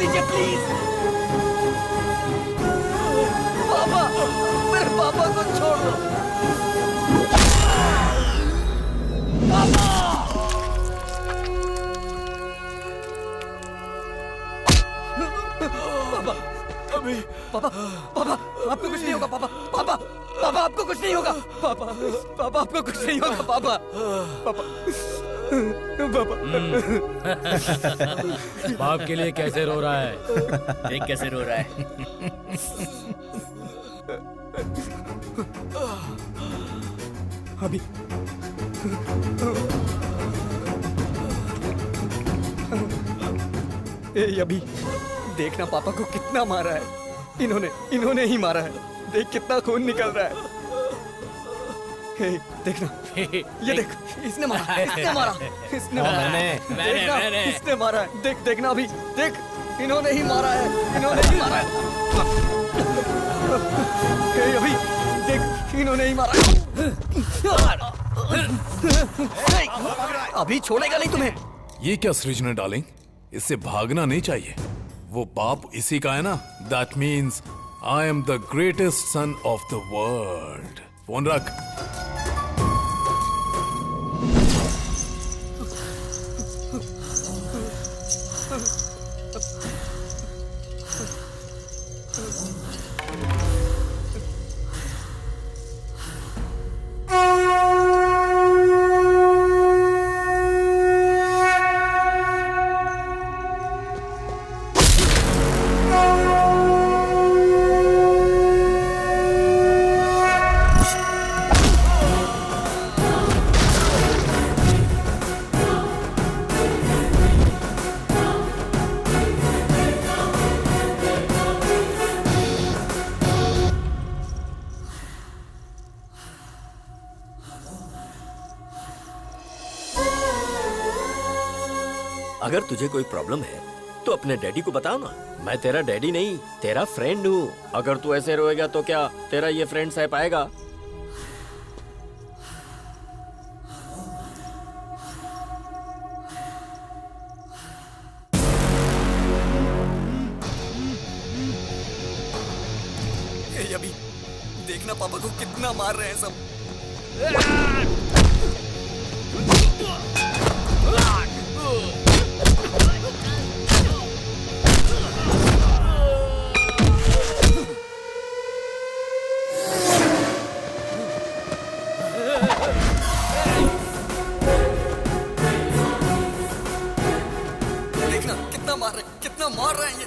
दीजिए प्लीज। पापा, मेरे पापा को छोड़ दो। पापा! पापा, अभी पापा, पापा, आपको कुछ नहीं होगा पापा, पापा, पापा आपको कुछ नहीं होगा, पापा, पापा आपको कुछ नहीं होगा, पापा, पापा, पापा। बाप के लिए कैसे रो रहा है? देख कैसे रो रहा है। अभी ए अभी देखना पापा को कितना मारा है। इन्होंने ही मारा है। देख कितना खून निकल रहा है। हे, देखना ये देख, इसने मारा, इसने मारा, इसने मारा, मैंने इसने मारा है। देख देखना अभी, देख इन्होंने ही मारा है, इन्होंने ही मारा है। हे अभी देख, इन्होंने ही मारा है। अभी छोड़ेगा नहीं तुम्हें। ये क्या सृजना डार्लिंग, इससे भागना नहीं चाहिए। वो बाप इसी का है ना। That means I am the greatest son of the world. Phone रख। अगर तुझे कोई प्रॉब्लम है तो अपने डैडी को बताओ ना। मैं तेरा डैडी नहीं, तेरा फ्रेंड हूँ। अगर तू ऐसे रोएगा तो क्या तेरा ये फ्रेंड सह पाएगा? अभी देखना पापा को कितना मार रहे हैं सब। देखना कितना मार रहे हैं ये।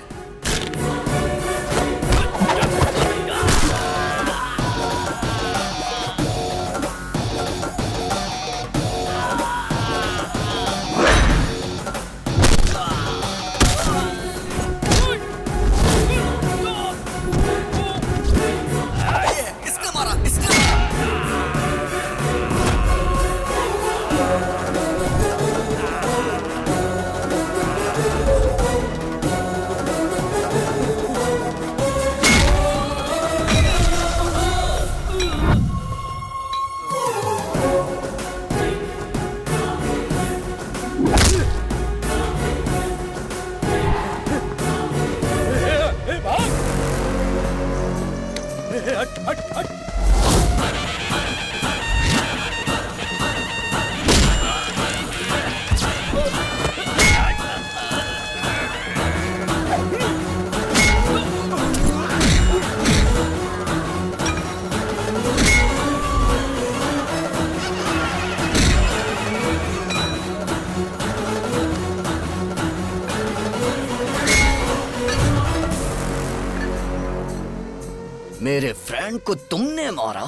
मेरे फ्रेंड को तुमने मारा?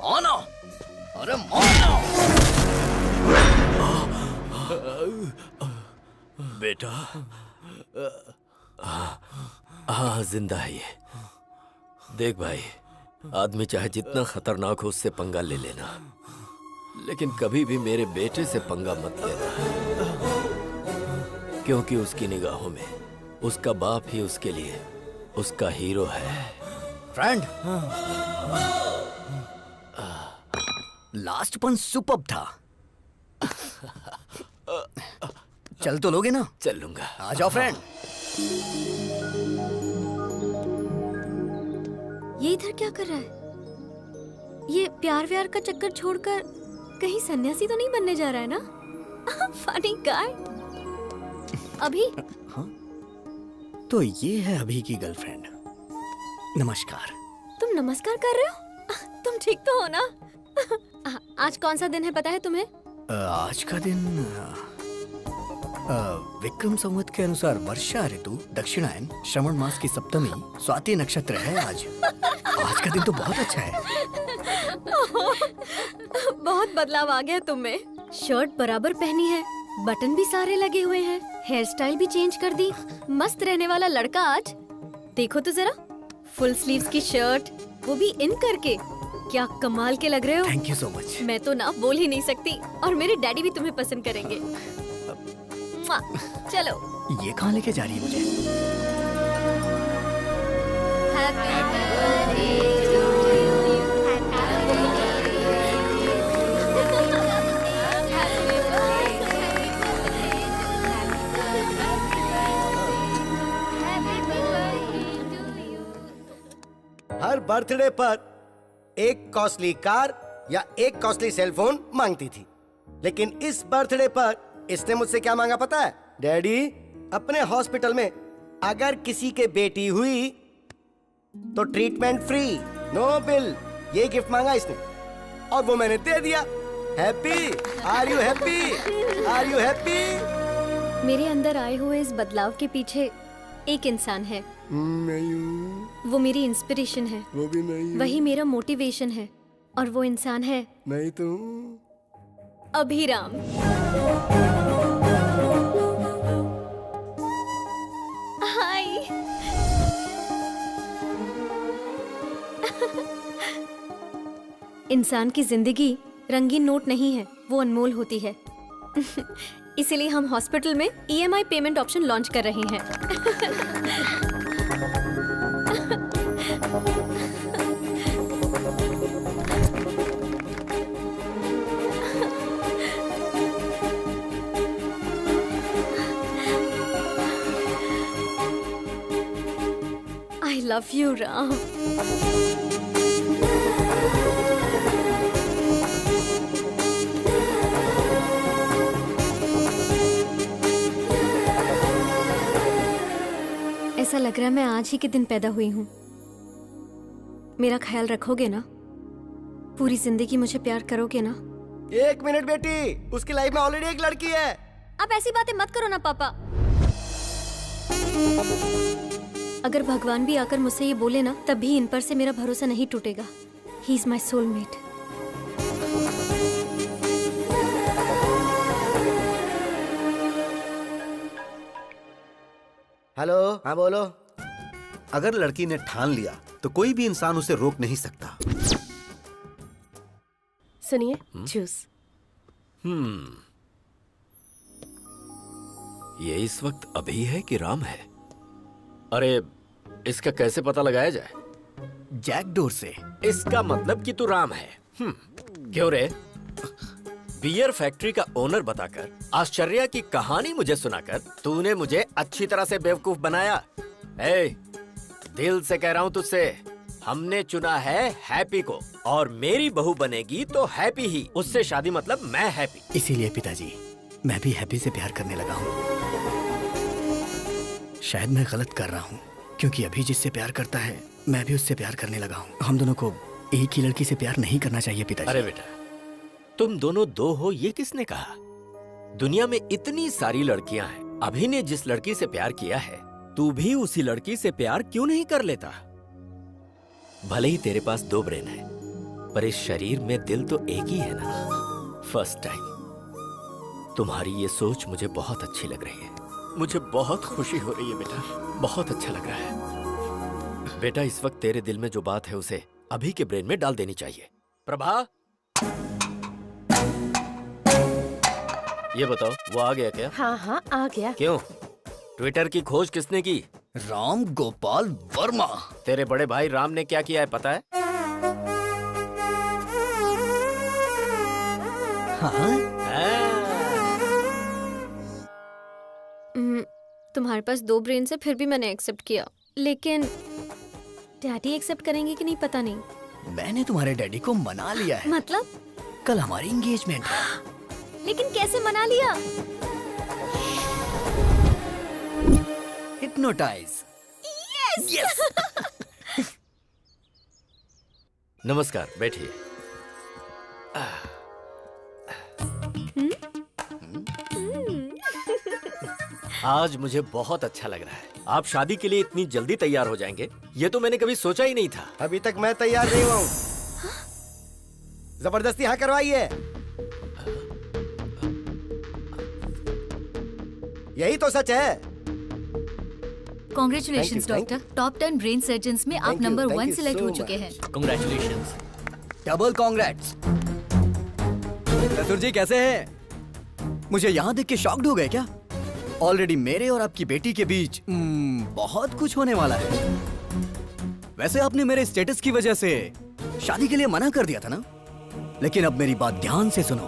आना, अरे मारना। बेटा, हाँ जिंदा है ये। देख भाई, आदमी चाहे जितना खतरनाक हो उससे पंगा ले लेना, लेकिन कभी भी मेरे बेटे से पंगा मत लेना, क्योंकि उसकी निगाहों में उसका बाप ही उसके लिए उसका हीरो है। फ्रेंड, लास्ट पन सुपर्ब था। चल तो लोगे ना? चल लूंगा। आ जाओ फ्रेंड। ये इधर क्या कर रहा है? ये प्यार व्यार का चक्कर छोड़कर कहीं सन्यासी तो नहीं बनने जा रहा है ना? Funny guy. अभी हाँ? तो ये है अभी की गर्लफ्रेंड। नमस्कार। तुम नमस्कार कर रहे हो? तुम ठीक तो हो ना? आज कौन सा दिन है पता है तुम्हें? आज का दिन विक्रम संवत के अनुसार वर्षा ऋतु, दक्षिणायन, श्रवण मास की सप्तमी, स्वाति नक्षत्र है आज। आज का दिन तो बहुत अच्छा है। बहुत बदलाव आ गया तुम में। शर्ट बराबर पहनी है, बटन भी सारे लगे हुए हैं, हेयर स्टाइल भी चेंज कर दी। मस्त रहने वाला लड़का आज। देखो तो जरा, फुल स्लीव्स की शर्ट, वो भी इन करके। क्या कमाल के लग रहे हो। Thank you so much. मैं तो ना बोल ही नहीं सकती, और मेरे डैडी भी तुम्हें पसंद करेंगे। चलो। ये कहाँ लेके जा रही है मुझे? Happy birthday to you. Happy her birthday पर एक कॉस्टली कार या एक कॉस्टली सेलफोन मांगती थी, लेकिन इस बर्थडे पर इसने मुझसे क्या मांगा पता है? डैडी, अपने हॉस्पिटल में अगर किसी के बेटी हुई तो ट्रीटमेंट फ्री, नो बिल। ये गिफ्ट मांगा इसने और वो मैंने दे दिया। Happy? Are you happy? Are you happy? मेरे अंदर आए हुए इस बदलाव के पीछे एक इंसान है। नहीं हूँ। वो मेरी इंस्पिरेशन है। वो भी नहीं। वही मेरा मोटिवेशन है, और वो इंसान है नहीं तो अभिराम। हाय। इंसान की जिंदगी रंगीन नोट नहीं है, वो अनमोल होती है। इसीलिए हम हॉस्पिटल में EMI पेमेंट ऑप्शन लॉन्च कर रहे हैं। I love you, Ram. ऐसा लग रहा है मैं आज ही के दिन पैदा हुई हूँ। मेरा ख्याल रखोगे ना? पूरी जिंदगी मुझे प्यार करोगे ना? एक मिनट बेटी, उसकी लाइफ में ऑलरेडी एक लड़की है। आप ऐसी बातें मत करो ना पापा। अगर भगवान भी आकर मुझसे ये बोले ना, तब भी इन पर से मेरा भरोसा नहीं टूटेगा। He is my soulmate. Hello, हाँ बोलो। अगर लड़की ने ठान लिया तो कोई भी इंसान उसे रोक नहीं सकता। सुनिए, जूस। ये इस वक्त अभी है कि राम है? अरे, इसका कैसे पता लगाया जाए? जैकडोर से। इसका मतलब कि तू राम है। क्यों रे? बियर फैक्ट्री का ओनर बताकर, आश्चर्य की कहानी मुझे सुनाकर तूने मुझे अच्छी तरह से बेवकूफ बनाया। ए, दिल से कह रहा हूँ तुझसे, हमने चुना है हैप्पी को, और मेरी बहू बनेगी तो हैप्पी ही। उससे शादी मतलब मैं हैप्पी। इसीलिए पिताजी, मैं भी हैप्पी से प्यार करने लगा हूँ। शायद मैं गलत कर रहा हूँ, क्योंकि अभी जिससे प्यार करता है मैं भी उससे प्यार करने लगा हूँ। हम दोनों को एक ही लड़की से प्यार नहीं करना चाहिए पिताजी। अरे बेटा, तुम दोनों दो हो ये किसने कहा? दुनिया में इतनी सारी लड़कियां हैं। अभी ने जिस लड़की से प्यार किया है, तू भी उसी लड़की से प्यार क्यों नहीं कर लेता? भले ही तेरे पास दो ब्रेन है, पर इस शरीर में दिल तो एक ही है ना। फर्स्ट टाइम तुम्हारी ये सोच मुझे बहुत अच्छी लग रही है। मुझे बहुत खुशी हो रही है बेटा, बहुत अच्छा लग रहा है। बेटा, इस वक्त तेरे दिल में जो बात है उसे अभी के ब्रेन में डाल देनी चाहिए। प्रभा, ये बताओ, वो आ गया क्या? हाँ हाँ, आ गया। क्यों? ट्विटर की खोज किसने की? राम गोपाल वर्मा। तेरे बड़े भाई राम ने क्या किया है पता है? हाँ? तुम्हारे पास 2 ब्रेन से फिर भी मैंने एक्सेप्ट किया, लेकिन डैडी एक्सेप्ट करेंगे कि नहीं पता नहीं। मैंने तुम्हारे डैडी को मना लिया है। मतलब? कल हमारी एंगेजमेंट है। लेकिन कैसे मना लिया? हिप्नोटाइज। यस। नमस्कार, बैठिए। आज मुझे बहुत अच्छा लग रहा है। आप शादी के लिए इतनी जल्दी तैयार हो जाएंगे, ये तो मैंने कभी सोचा ही नहीं था। अभी तक मैं तैयार नहीं हुआ हूँ। जबरदस्ती हाँ करवाइए। यही तो सच है। Congratulations doctor, top 10 brain surgeons में आप नंबर 1 सिलेक्ट हो चुके हैं। Congratulations. Double congrats. चतुर जी कैसे हैं? मुझे यहाँ देख के शॉक्ड हो गए क्या? ऑलरेडी मेरे और आपकी बेटी के बीच बहुत कुछ होने वाला है। वैसे आपने मेरे स्टेटस की वजह से शादी के लिए मना कर दिया था ना? लेकिन अब मेरी बात ध्यान से सुनो।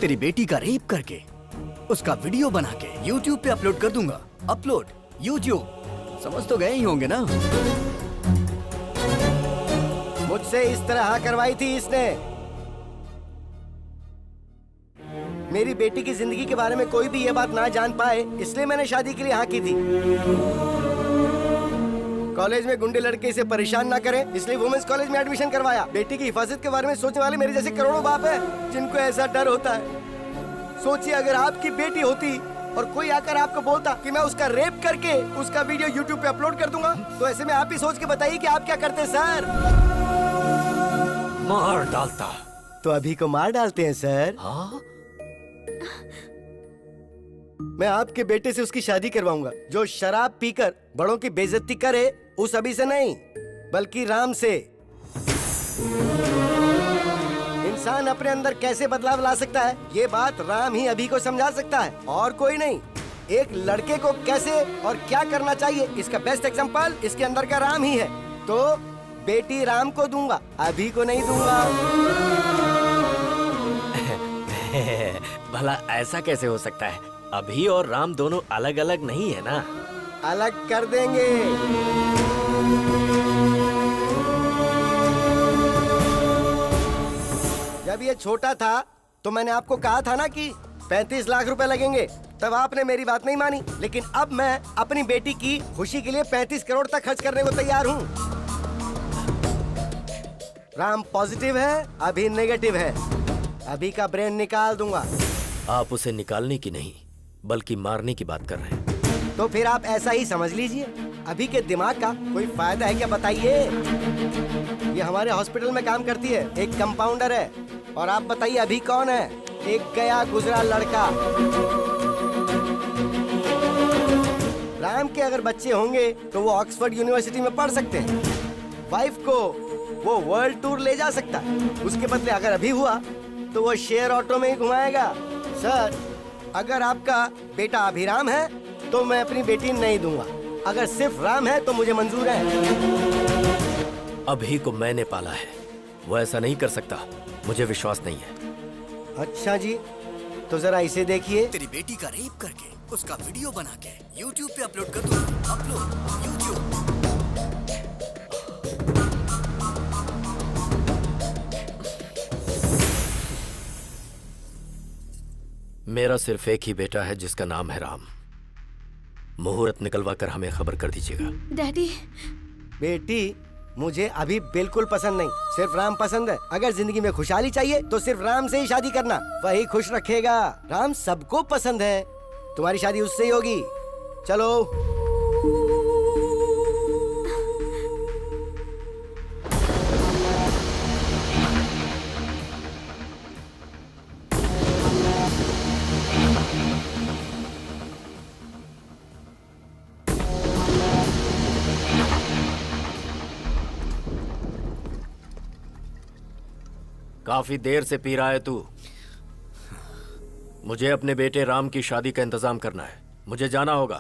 तेरी बेटी का रेप करके उसका वीडियो बना के YouTube पे अपलोड कर दूंगा। Upload YouTube। समझ तो गए ही होंगे ना? मुझसे इस तरह हाँ करवाई थी इसने। मेरी बेटी की जिंदगी के बारे में कोई भी ये बात ना जान पाए, इसलिए मैंने शादी के लिए हाँ की थी। कॉलेज में गुंडे लड़के इसे परेशान ना करें, इसलिए वुमेन्स कॉलेज में एडमिशन करवाया। बेटी की हिफाजत के बारे में सोचने वाले मेरे जैसे करोड़ों बाप हैं, जिनको ऐसा डर होता है। सोचिए अगर आपकी बेटी होती और कोई आकर आपको बोलता कि मैं उसका रेप करके उसका वीडियो YouTube पे अपलोड कर दूंगा, तो ऐसे में आप ही सोच के बताइए कि आप क्या करते सर? मार डालता। तो अभी को मार डालते हैं सर? हाँ? मैं आपके बेटे से उसकी शादी करवाऊंगा। जो शराब पीकर बड़ों की बेइज्जती करे, उस अभी से नहीं बल्कि राम से। इंसान अपने अंदर कैसे बदलाव ला सकता है, ये बात राम ही अभी को समझा सकता है, और कोई नहीं। एक लड़के को कैसे और क्या करना चाहिए, इसका बेस्ट एग्जांपल इसके अंदर का राम ही है। तो बेटी राम को दूंगा, अभी को नहीं दूंगा। भला ऐसा कैसे हो सकता है? अभी और राम दोनों अलग अलग नहीं है ना? अलग कर देंगे। जब ये छोटा था तो मैंने आपको कहा था ना कि 35 लाख रुपए लगेंगे, तब आपने मेरी बात नहीं मानी। लेकिन अब मैं अपनी बेटी की खुशी के लिए 35 करोड़ तक खर्च करने को तैयार हूँ। राम पॉजिटिव है, अभी नेगेटिव है। अभी का ब्रेन निकाल दूंगा। आप उसे निकालने की नहीं बल्कि मारने की बात कर रहे हैं। तो फिर आप ऐसा ही समझ लीजिए। अभी के दिमाग का कोई फायदा है क्या बताइए? ये हमारे हॉस्पिटल में काम करती है, एक कंपाउंडर है। और आप बताइए अभी कौन है? एक गया गुजरा लड़का। राम के अगर बच्चे होंगे तो वो ऑक्सफोर्ड यूनिवर्सिटी में पढ़ सकते हैं। वाइफ को वो वर्ल्ड टूर ले जा सकता है। उसके बदले अगर अभी हुआ तो वो शेयर ऑटो में ही घुमाएगा। सर, अगर आपका बेटा अभिराम है तो मैं अपनी बेटी नहीं दूंगा। अगर सिर्फ राम है तो मुझे मंजूर है। अभी को मैंने पाला है, वो ऐसा नहीं कर सकता। मुझे विश्वास नहीं है। अच्छा जी, तो जरा इसे देखिए। तेरी बेटी का रेप करके उसका वीडियो बना के YouTube पे अपलोड कर दूंगा। Upload YouTube। मेरा सिर्फ एक ही बेटा है जिसका नाम है राम। मुहूर्त निकलवा कर हमें खबर कर दीजिएगा। डैडी। बेटी मुझे अभी बिल्कुल पसंद नहीं, सिर्फ राम पसंद है। अगर जिंदगी में खुशहाली चाहिए तो सिर्फ राम से ही शादी करना, वही खुश रखेगा। राम सबको पसंद है, तुम्हारी शादी उससे ही होगी। चलो। काफी देर से पी रहा है तू। मुझे अपने बेटे राम की शादी का इंतजाम करना है। मुझे जाना होगा।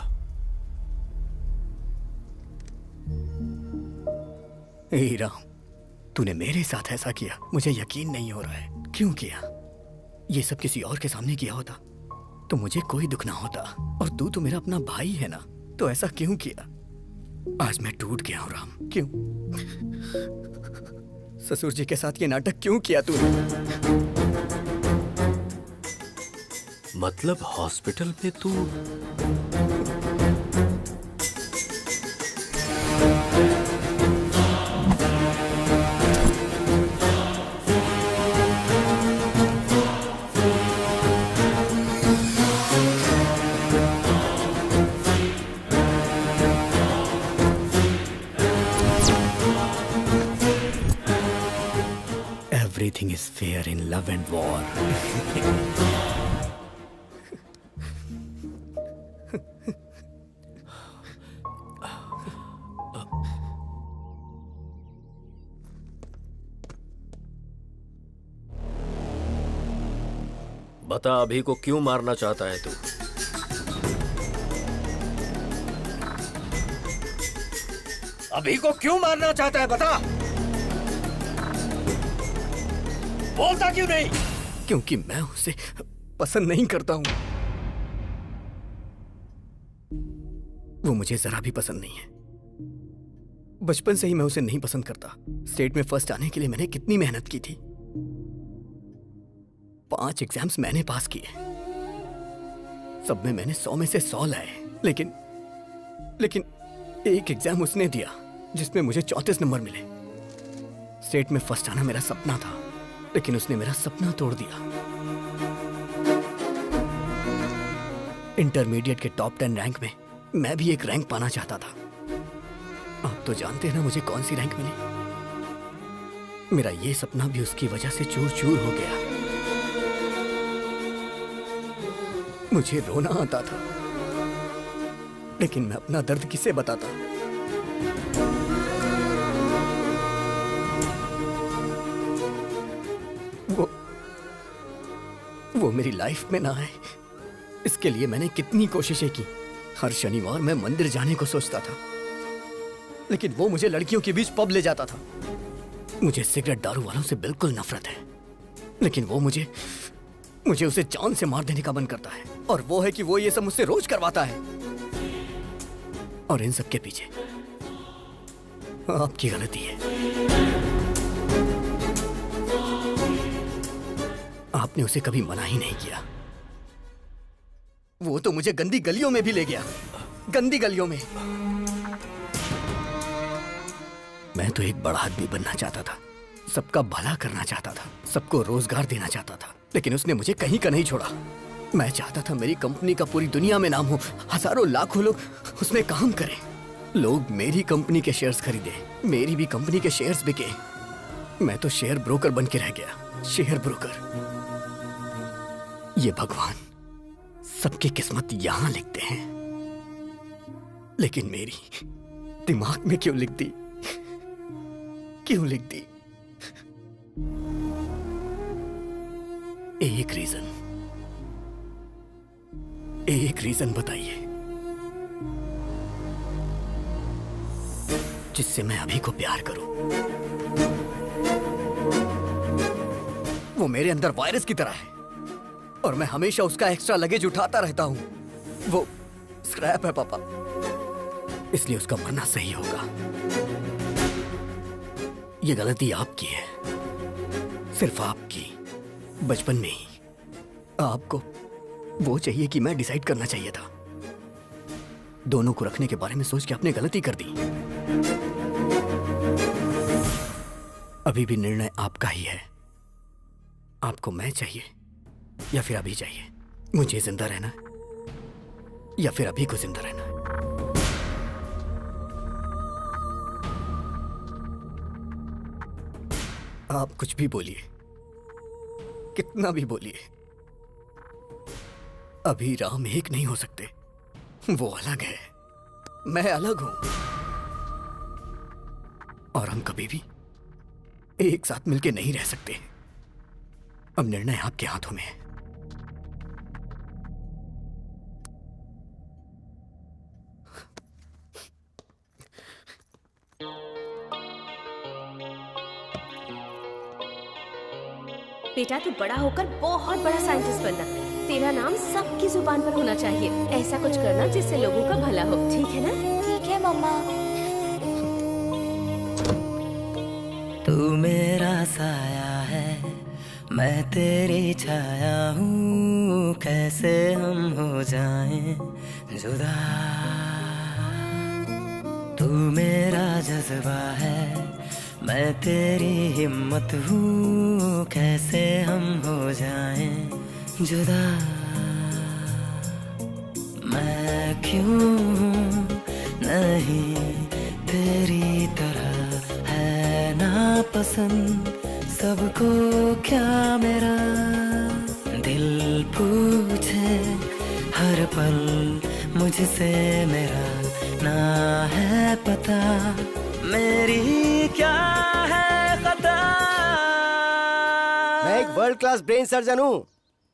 ए राम, तूने मेरे साथ ऐसा किया, मुझे यकीन नहीं हो रहा है। क्यों किया? ये सब किसी और के सामने किया होता तो मुझे कोई दुख ना होता। और तू तो मेरा अपना भाई है ना, तो ऐसा क्यों किया? आज मैं टूट गया हूं राम। क्यों? ससुर जी के साथ ये नाटक क्यों किया तूने? मतलब हॉस्पिटल में तू Everything is fair in love and war. बता अभी को क्यों मारना चाहता है तू? अभी को क्यों मारना चाहता है बता। बोलता क्यों नहीं? क्योंकि मैं उसे पसंद नहीं करता हूं। वो मुझे जरा भी पसंद नहीं है। बचपन से ही मैं उसे नहीं पसंद करता। स्टेट में फर्स्ट आने के लिए मैंने कितनी मेहनत की थी। 5 एग्जाम्स मैंने पास किए, सब में मैंने 100 में से 100 लाए। लेकिन एक एग्जाम उसने दिया जिसमें मुझे 34 नंबर मिले। स्टेट में फर्स्ट आना मेरा सपना था, लेकिन उसने मेरा सपना तोड़ दिया। इंटरमीडिएट के टॉप 10 रैंक में मैं भी एक रैंक पाना चाहता था। आप तो जानते हैं ना मुझे कौन सी रैंक मिली। मेरा ये सपना भी उसकी वजह से चूर चूर हो गया। मुझे रोना आता था, लेकिन मैं अपना दर्द किसे बताता? वो मेरी लाइफ में ना आए, इसके लिए मैंने कितनी कोशिशें की। हर शनिवार मैं मंदिर जाने को सोचता था, लेकिन वो मुझे लड़कियों के बीच पब ले जाता था। मुझे सिगरेट दारू वालों से बिल्कुल नफरत है, लेकिन वो मुझे उसे जान से मार देने का मन करता है। और वो है कि वो ये सब मुझसे रोज करवाता है। और इन सब के पीछे आपकी गलती है। आपने उसे कभी मना ही नहीं किया। वो तो मुझे गंदी गलियों में भी ले गया, गंदी गलियों में। मैं तो एक बड़ा आदमी बनना चाहता था, सबका भला करना चाहता था, सबको रोजगार देना चाहता था, लेकिन उसने मुझे कहीं का नहीं छोड़ा। मैं चाहता था मेरी कंपनी का पूरी दुनिया में नाम हो, हजारों लाखों लोग उसमें काम करें, लोग मेरी कंपनी के शेयर्स खरीदे, मेरी भी कंपनी के शेयर्स बिके। मैं तो शेयर ब्रोकर बन के रह गया, शेयर ब्रोकर। ये भगवान सबकी किस्मत यहां लिखते हैं, लेकिन मेरी दिमाग में क्यों लिख दी? क्यों लिख दी? एक रीजन बताइए जिससे मैं अभी को प्यार करूं। वो मेरे अंदर वायरस की तरह है और मैं हमेशा उसका एक्स्ट्रा लगेज उठाता रहता हूं। वो स्क्रैप है पापा, इसलिए उसका मरना सही होगा। ये गलती आपकी है, सिर्फ आपकी। बचपन में ही आपको वो चाहिए कि मैं डिसाइड करना चाहिए था। दोनों को रखने के बारे में सोच के आपने गलती कर दी। अभी भी निर्णय आपका ही है। आपको मैं चाहिए या फिर अभी चाहिए? मुझे जिंदा रहना या फिर अभी को जिंदा रहना? आप कुछ भी बोलिए, कितना भी बोलिए, अभी राम एक नहीं हो सकते। वो अलग है, मैं अलग हूं, और हम कभी भी एक साथ मिलके नहीं रह सकते। अब निर्णय आपके हाथों में है। बेटा तू बड़ा होकर बहुत बड़ा साइंटिस्ट बनना। तेरा नाम सबकी जुबान पर होना चाहिए। ऐसा कुछ करना जिससे लोगों का भला हो, ठीक है ना? ठीक है मम्मा। तू मेरा साया है, मैं तेरी छाया हूँ, कैसे हम हो जाएं जुदा। तू मेरा जज्बा है, मैं तेरी हिम्मत हूँ, कैसे हम हो जाएं जुदा। मैं क्यों हूँ नहीं तेरी तरह, है ना पसंद सबको क्या मेरा। दिल पूछे हर पल मुझसे मेरा, ना है पता मेरी क्या है खता। मैं एक वर्ल्ड क्लास ब्रेन सर्जन हूँ।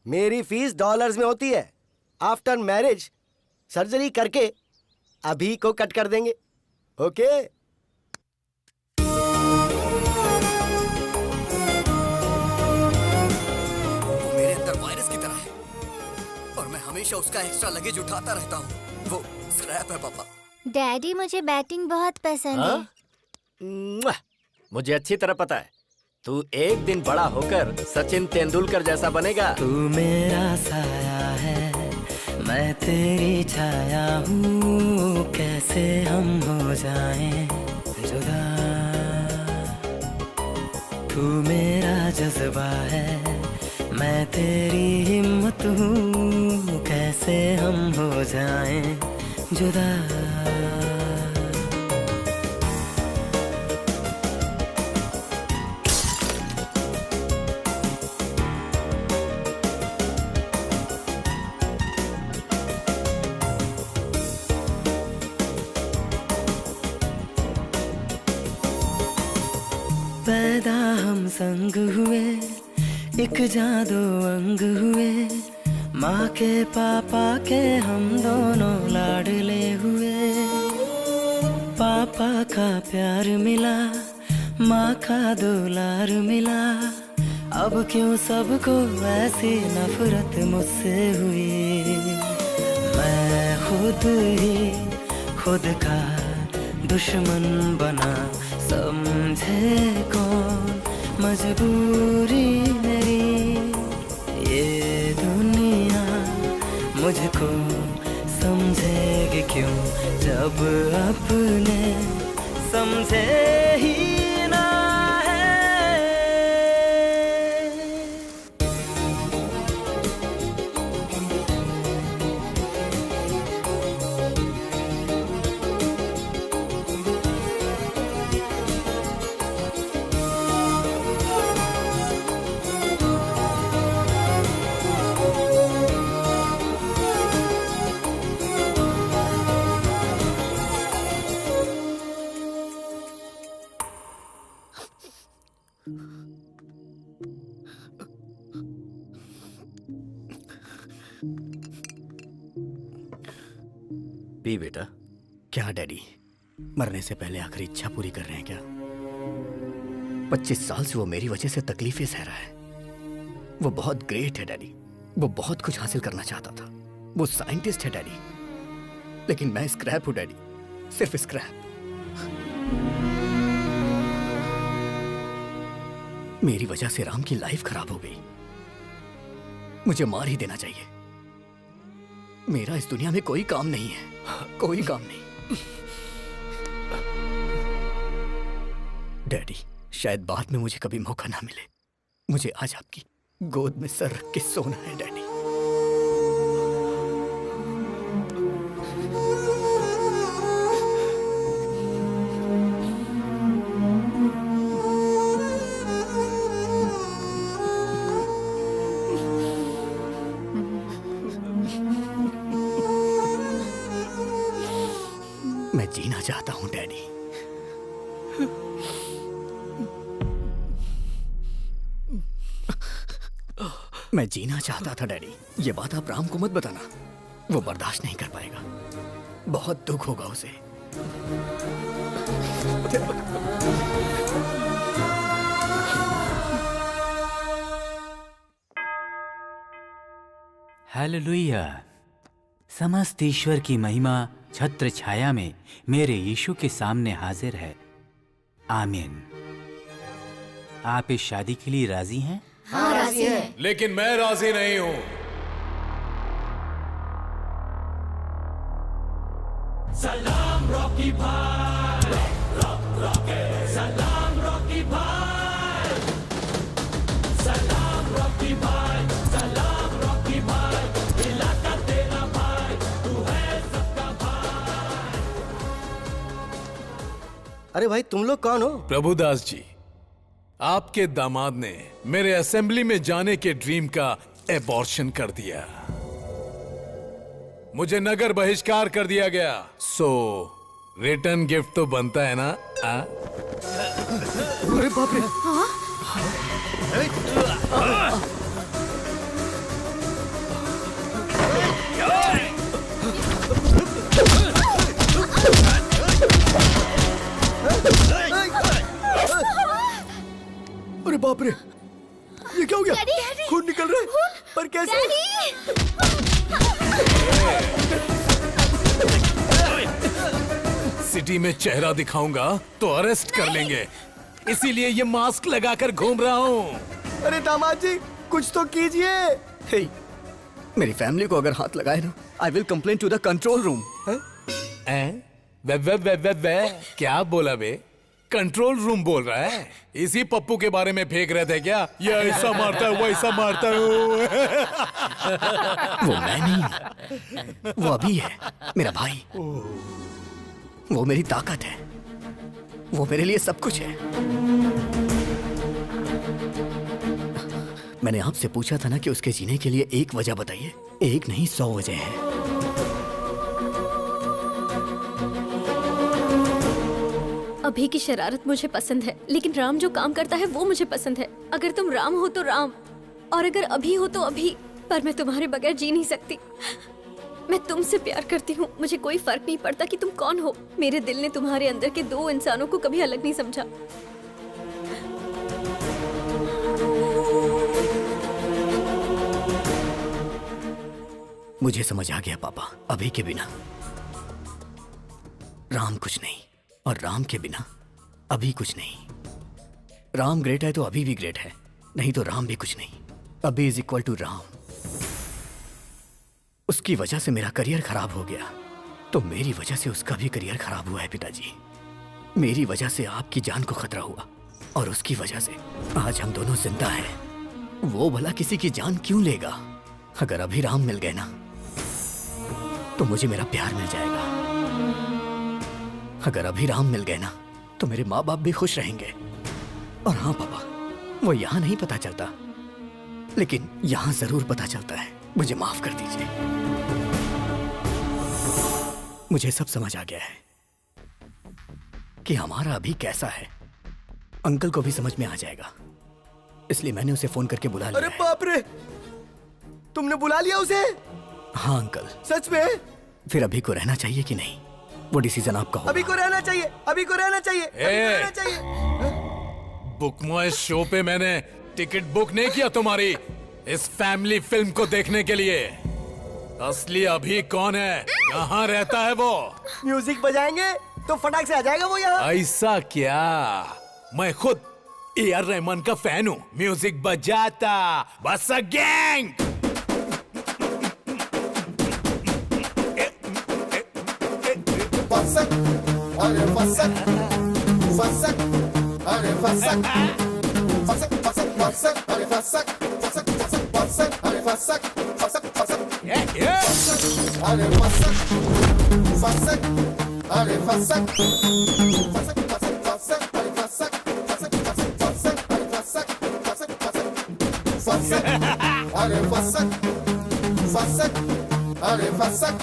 मेरी फीस डॉलर्स में होती है। आफ्टर मैरिज सर्जरी करके अभी को कट कर देंगे। ओके? वो मेरे अंदर वायरस की तरह है और मैं हमेशा उसका एक्स्ट्रा लगेज उठाता रहता हूँ। वो स्क्रैप है पापा। डैडी मुझे बैटिंग बहुत पसंद है। मुआ! मुझे अच्छी तरह पता है तू एक दिन बड़ा होकर सचिन तेंदुलकर जैसा बनेगा। तू मेरा साया है, मैं तेरी छाया हूँ, कैसे हम हो जाएं जुदा। तू मेरा जज्बा है, मैं तेरी हिम्मत हूँ, कैसे हम हो जाएं जुदा। पैदा हम संग हुए, एक जादू अंग हुए, माँ के पापा के हम दोनों लाडले हुए। पापा का प्यार मिला, माँ का दुलार मिला, अब क्यों सबको ऐसी नफरत मुझसे हुई। मैं खुद ही खुद का दुश्मन बना, समझे कौन मजबूरी मेरी। ये दुनिया मुझको समझेगी क्यों, जब अपने समझे ही ना है। पी बेटा। क्या डैडी, मरने से पहले आखिरी इच्छा पूरी कर रहे हैं क्या? 25 साल से वो मेरी वजह से तकलीफें सह रहा है। वो बहुत ग्रेट है डैडी, वो बहुत कुछ हासिल करना चाहता था, वो साइंटिस्ट है डैडी, लेकिन मैं स्क्रैप हूं डैडी, सिर्फ स्क्रैप। मेरी वजह से राम की लाइफ खराब हो गई। मुझे मार ही देना चाहिए। मेरा इस दुनिया में कोई काम नहीं है, कोई काम नहीं। डैडी, शायद बाद में मुझे कभी मौका ना मिले। मुझे आज आपकी गोद में सर रख के सोना है डैडी। मैं जीना चाहता हूं डैडी। मैं जीना चाहता था डैडी। ये बात आप राम को मत बताना, वो बर्दाश्त नहीं कर पाएगा, बहुत दुख होगा उसे। हालेलुया। समस्त ईश्वर की महिमा छत्र छाया में मेरे यीशु के सामने हाजिर है। आमीन। आप इस शादी के लिए राजी हैं? हाँ, राजी हैं। लेकिन मैं राजी नहीं हूँ। सलाम रॉकी भाई, सलाम रॉकी भाई, सलाम रॉकी भाई, सलाम रॉकी भाई, इलाका तेरा भाई, तू है सबका भाई। अरे भाई तुम लोग कौन हो? प्रभुदास जी, आपके दामाद ने मेरे असेंबली में जाने के ड्रीम का एबॉर्शन कर दिया। मुझे नगर बहिष्कार कर दिया गया। सो रिटर्न गिफ्ट तो बनता है ना? अरे बाप रे! अरे बाप रे! ये क्या हो गया? खून निकल रहा है। पर कैसे? सिटी में चेहरा दिखाऊंगा तो अरेस्ट कर लेंगे, इसीलिए ये मास्क लगाकर घूम रहा हूँ। अरे दामाद जी कुछ तो कीजिए। हे, मेरी फैमिली को अगर हाथ लगाए ना, I will complain to the control room. वे क्या बोला बे? कंट्रोल रूम बोल रहा है? इसी पप्पू के बारे में फेंक रहे थे क्या? ये ऐसा मारता है, वैसा मारता है। वो मैं नहीं, वो अभी है, मेरा भाई। वो मेरी ताकत है, वो मेरे लिए सब कुछ है। मैंने आपसे पूछा था ना कि उसके जीने के लिए एक वजह बताइए। एक नहीं 100 वजह है। अभी की शरारत मुझे पसंद है, लेकिन राम जो काम करता है वो मुझे पसंद है। अगर तुम राम हो तो राम, और अगर अभी हो तो अभी। पर मैं तुम्हारे बगैर जी नहीं सकती। मैं तुमसे प्यार करती हूँ। मुझे कोई फर्क नहीं पड़ता कि तुम कौन हो। मेरे दिल ने तुम्हारे अंदर के 2 इंसानों को कभी अलग नहीं समझा। मुझे समझ आ गया पापा, अभी के बिना राम कुछ नहीं, और राम के बिना अभी कुछ नहीं। राम ग्रेट है तो अभी भी ग्रेट है, नहीं तो राम भी कुछ नहीं। अभी इज इक्वल टू राम। उसकी वजह से मेरा करियर खराब हो गया, तो मेरी वजह से उसका भी करियर खराब हुआ है पिताजी। मेरी वजह से आपकी जान को खतरा हुआ, और उसकी वजह से आज हम दोनों जिंदा हैं। वो भला किसी की जान क्यों लेगा? अगर अभी राम मिल गए ना, तो मुझे मेरा प्यार मिल जाएगा। अगर अभी राम मिल गए ना, तो मेरे माँ बाप भी खुश रहेंगे। और हाँ पापा, वो यहाँ नहीं पता चलता, लेकिन यहाँ जरूर पता चलता है। मुझे माफ कर दीजिए। मुझे सब समझ आ गया है कि हमारा अभी कैसा है। अंकल को भी समझ में आ जाएगा, इसलिए मैंने उसे फोन करके बुला लिया। अरे बाप रे! तुमने बुला लिया उसे? हाँ अंकल। सच में? फिर अभी को रहना चाहिए कि नहीं, वो डिसीजन आपका होगा। अभी को रहना चाहिए, अभी को रहना चाहिए, अभी को रहना चाहिए। बुक माय शो पे मैंने टिकट बुक नहीं किया तुम्हारी इस फैमिली फिल्म को देखने के लिए। असली अभी कौन है? कहाँ रहता है वो? म्यूजिक बजाएंगे तो फटाक से आ जाएगा वो यहाँ। ऐसा क्या? मैं खुद AR रहमान का फैन हूँ। म्यूजिक बजाता बस अ गैंग। फसक, अरे फसक, फसक, अरे फसक, फसक, फसक, फसक, अरे फसक, फसक, फसक, फसक, अरे फसक, फसक, फसक, अरे फसक, फसक, अरे फसक, फसक, फसक, फसक, अरे फसक, फसक, फसक, फसक, अरे फसक, फसक, फसक, फसक, अरे फसक, फसक, अरे फसक।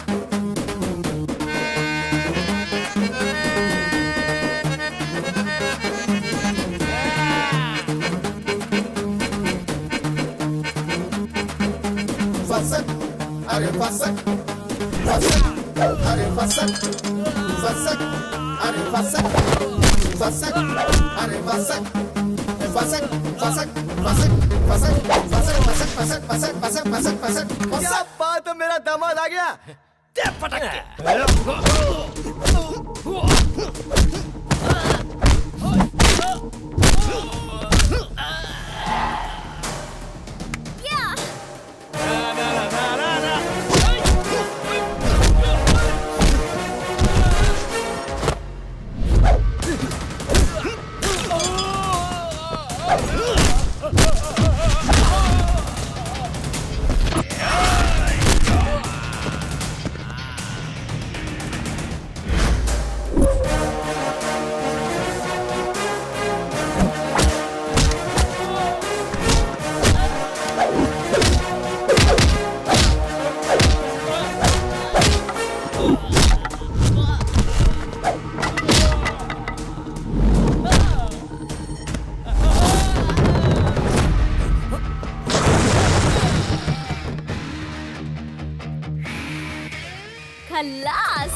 फसक, अरे फसक, फसक, अरे फसक, फसक, अरे फसक, फसक, अरे Phasak, Fasek, fasek, fasek, fasek, fasek, fasek, fasek, fasek, fasek, fasek, fasek, क्या बात है, मेरा दामाद आ गया। दे पटक के। खल्लास।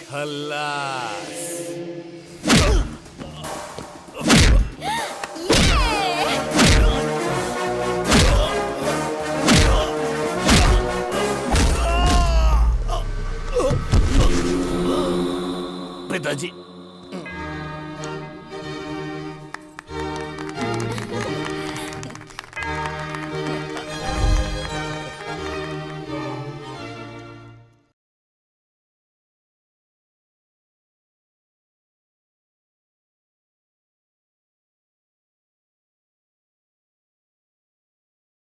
खल्लास। पिताजी